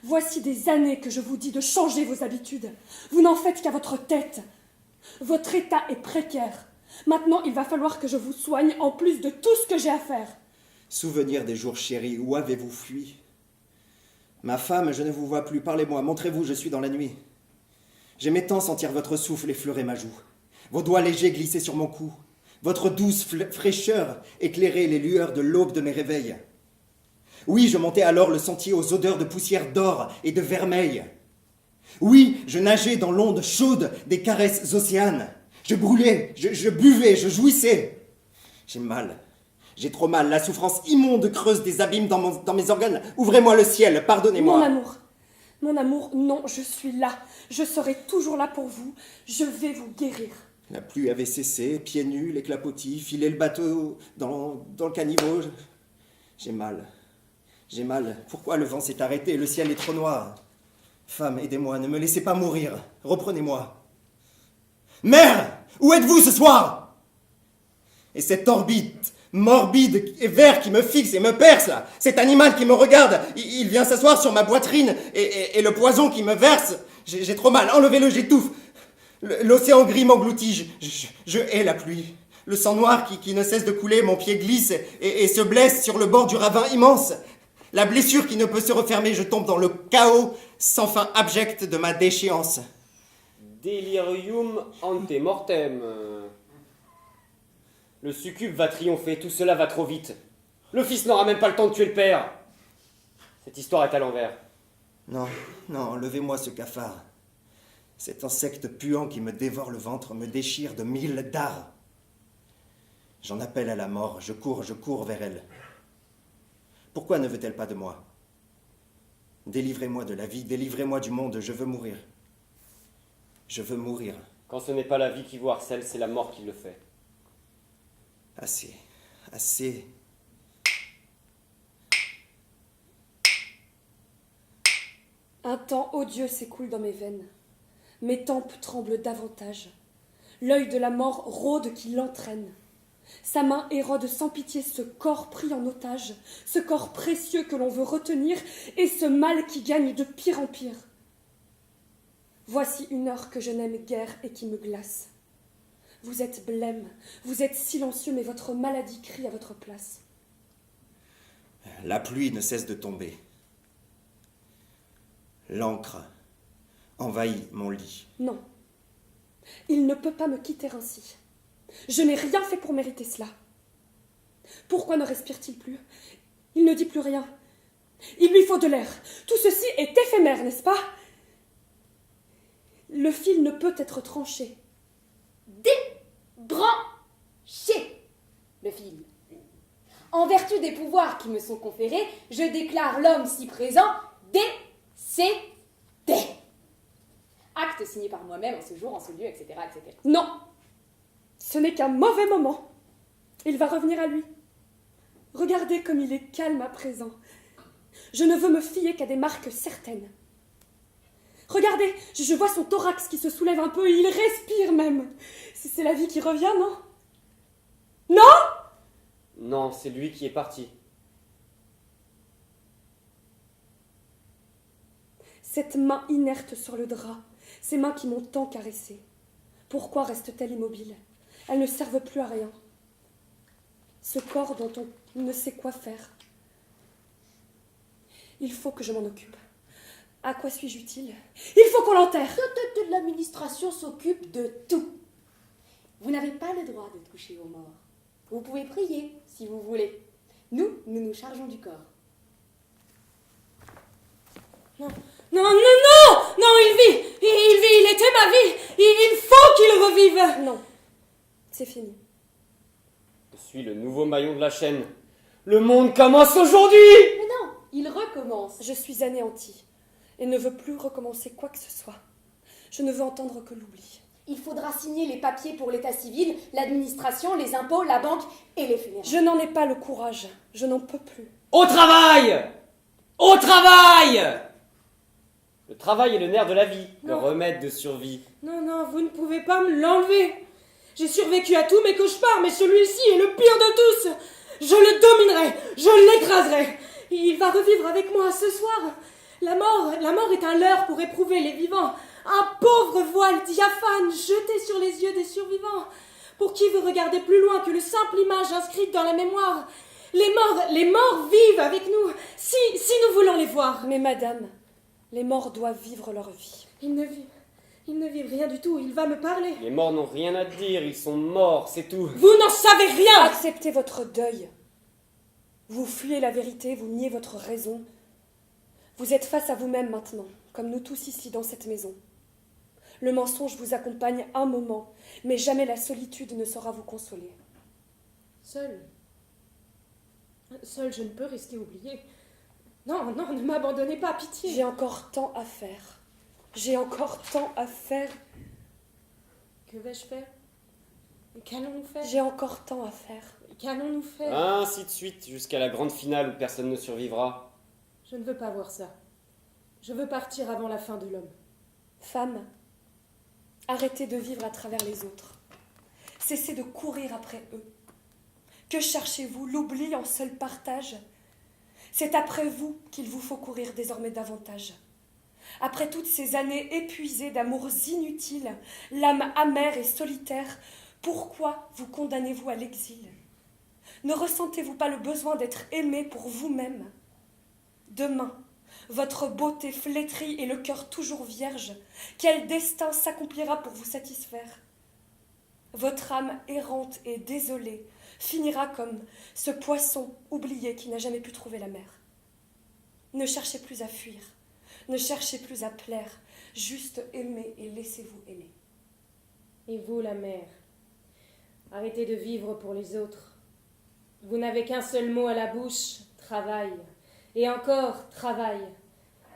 Voici des années que je vous dis de changer vos habitudes. Vous n'en faites qu'à votre tête. Votre état est précaire. Maintenant, il va falloir que je vous soigne en plus de tout ce que j'ai à faire. Souvenir des jours chéris, où avez-vous fui? Ma femme, je ne vous vois plus. Parlez-moi, montrez-vous, je suis dans la nuit. J'aimais tant sentir votre souffle effleurer ma joue. Vos doigts légers glisser sur mon cou. Votre douce fraîcheur éclairer les lueurs de l'aube de mes réveils. Oui, je montais alors le sentier aux odeurs de poussière d'or et de vermeil. Oui, je nageais dans l'onde chaude des caresses océanes. Je brûlais, je buvais, je jouissais. J'ai mal, j'ai trop mal. La souffrance immonde creuse des abîmes dans mes organes. Ouvrez-moi le ciel, pardonnez-moi. Mon amour, non, je suis là. Je serai toujours là pour vous. Je vais vous guérir. La pluie avait cessé, pieds nus, les clapotis, filer le bateau dans le caniveau. J'ai mal. J'ai mal. Pourquoi le vent s'est arrêté? Le ciel est trop noir. Femme, aidez-moi, ne me laissez pas mourir. Reprenez-moi. Mère, où êtes-vous ce soir? Et cette orbite morbide et vert qui me fixe et me perce, là, cet animal qui me regarde, il vient s'asseoir sur ma poitrine et le poison qui me verse, j'ai trop mal. Enlevez-le, j'étouffe. L'océan gris m'engloutit, je hais la pluie. Le sang noir qui ne cesse de couler, mon pied glisse et se blesse sur le bord du ravin immense. La blessure qui ne peut se refermer, je tombe dans le chaos sans fin abject de ma déchéance. Delirium ante mortem. Le succube va triompher, tout cela va trop vite. Le fils n'aura même pas le temps de tuer le père. Cette histoire est à l'envers. Non, enlevez-moi ce cafard. Cet insecte puant qui me dévore le ventre me déchire de 1000 dards. J'en appelle à la mort, je cours vers elle. Pourquoi ne veut-elle pas de moi? Délivrez-moi de la vie, délivrez-moi du monde, je veux mourir. Je veux mourir. Quand ce n'est pas la vie qui vous harcèle, c'est la mort qui le fait. Assez. Un temps odieux s'écoule dans mes veines. Mes tempes tremblent davantage. L'œil de la mort rôde qui l'entraîne. Sa main érode sans pitié ce corps pris en otage, ce corps précieux que l'on veut retenir, et ce mal qui gagne de pire en pire. Voici une heure que je n'aime guère et qui me glace. Vous êtes blême, vous êtes silencieux, mais votre maladie crie à votre place. La pluie ne cesse de tomber. L'encre envahit mon lit. Non, il ne peut pas me quitter ainsi. Je n'ai rien fait pour mériter cela. Pourquoi ne respire-t-il plus? Il ne dit plus rien. Il lui faut de l'air. Tout ceci est éphémère, n'est-ce pas? Le fil ne peut être tranché. Débranché le fil. En vertu des pouvoirs qui me sont conférés, je déclare l'homme si présent décédé. Acte signé par moi-même en ce jour, en ce lieu, etc., etc. Non, ce n'est qu'un mauvais moment. Il va revenir à lui. Regardez comme il est calme à présent. Je ne veux me fier qu'à des marques certaines. Regardez, je vois son thorax qui se soulève un peu, il respire même. C'est la vie qui revient, non? Non? Non, c'est lui qui est parti. Cette main inerte sur le drap, ces mains qui m'ont tant caressé. Pourquoi restent-elles immobiles? Elles ne servent plus à rien. Ce corps dont on ne sait quoi faire. Il faut que je m'en occupe. À quoi suis-je utile? Il faut qu'on l'enterre. L'administration s'occupe de tout. Vous n'avez pas le droit de toucher aux morts. Vous pouvez prier, si vous voulez. Nous nous chargeons du corps. Non, il vit, il était ma vie, il faut qu'il revive. Non, c'est fini. Je suis le nouveau maillon de la chaîne. Le monde commence aujourd'hui! Mais non, il recommence. Je suis anéantie et ne veux plus recommencer quoi que ce soit. Je ne veux entendre que l'oubli. Il faudra signer les papiers pour l'état civil, l'administration, les impôts, la banque et les funérailles. Je n'en ai pas le courage, je n'en peux plus. Au travail! Au travail! Le travail est le nerf de la vie, le remède de survie. Non, vous ne pouvez pas me l'enlever. J'ai survécu à tous mes cauchemars, mais celui-ci est le pire de tous. Je le dominerai, Je l'écraserai. Il va revivre avec moi ce soir. La mort est un leurre pour éprouver les vivants. Un pauvre voile diaphane jeté sur les yeux des survivants. Pour qui veut regarder plus loin que le simple image inscrite dans la mémoire? Les morts vivent avec nous, si nous voulons les voir. Mais madame, les morts doivent vivre leur vie. Ils ne vivent rien du tout, il va me parler. Les morts n'ont rien à dire, ils sont morts, c'est tout. Vous n'en savez rien. Acceptez votre deuil. Vous fuyez la vérité, vous niez votre raison. Vous êtes face à vous-même maintenant, comme nous tous ici dans cette maison. Le mensonge vous accompagne un moment, mais jamais la solitude ne saura vous consoler. Seul, je ne peux rester oubliée. Non, ne m'abandonnez pas, pitié. J'ai encore tant à faire. J'ai encore tant à faire. Que vais-je faire? Qu'allons-nous faire? J'ai encore tant à faire. Qu'allons-nous faire? Ainsi de suite, jusqu'à la grande finale où personne ne survivra. Je ne veux pas voir ça. Je veux partir avant la fin de l'homme. Femme, arrêtez de vivre à travers les autres. Cessez de courir après eux. Que cherchez-vous? L'oubli en seul partage? C'est après vous qu'il vous faut courir désormais davantage. Après toutes ces années épuisées d'amours inutiles, l'âme amère et solitaire, pourquoi vous condamnez-vous à l'exil? Ne ressentez-vous pas le besoin d'être aimé pour vous-même? Demain, votre beauté flétrie et le cœur toujours vierge, quel destin s'accomplira pour vous satisfaire? Votre âme errante et désolée finira comme ce poisson oublié qui n'a jamais pu trouver la mer. Ne cherchez plus à fuir, ne cherchez plus à plaire, juste aimez et laissez-vous aimer. Et vous, la mère, arrêtez de vivre pour les autres. Vous n'avez qu'un seul mot à la bouche, travail. Et encore travail.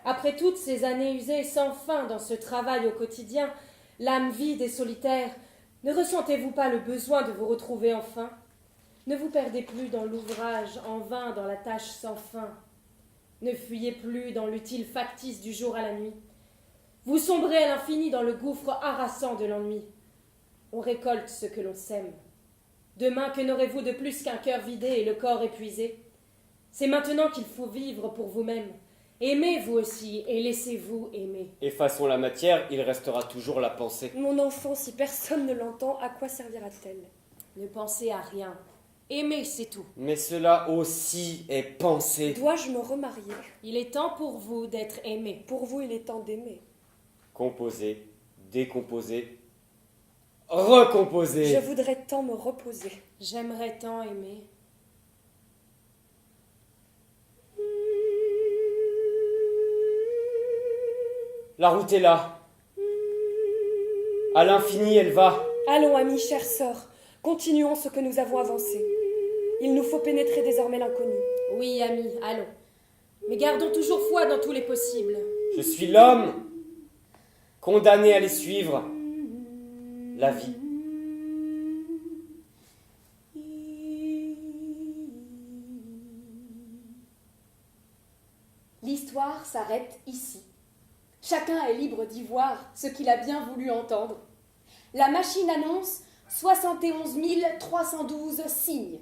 Après toutes ces années usées sans fin dans ce travail au quotidien, l'âme vide et solitaire, ne ressentez-vous pas le besoin de vous retrouver enfin? Ne vous perdez plus dans l'ouvrage en vain, dans la tâche sans fin. Ne fuyez plus dans l'utile factice du jour à la nuit. Vous sombrez à l'infini dans le gouffre harassant de l'ennui. On récolte ce que l'on sème. Demain, que n'aurez-vous de plus qu'un cœur vidé et le corps épuisé? C'est maintenant qu'il faut vivre pour vous-même. Aimez vous aussi et laissez-vous aimer. Effaçons la matière, il restera toujours la pensée. Mon enfant, si personne ne l'entend, à quoi servira-t-elle? Ne pensez à rien. Aimez, c'est tout. Mais cela aussi est pensé. Dois-je me remarier? Il est temps pour vous d'être aimé. Pour vous, il est temps d'aimer. Composer, décomposer, recomposer. Je voudrais tant me reposer. J'aimerais tant aimer. La route est là. À l'infini, elle va. Allons, amis, chères sœurs, continuons ce que nous avons avancé. Il nous faut pénétrer désormais l'inconnu. Oui, amis, allons. Mais gardons toujours foi dans tous les possibles. Je suis l'homme, condamné à les suivre. La vie. L'histoire s'arrête ici. Chacun est libre d'y voir ce qu'il a bien voulu entendre. La machine annonce 71 312 signes.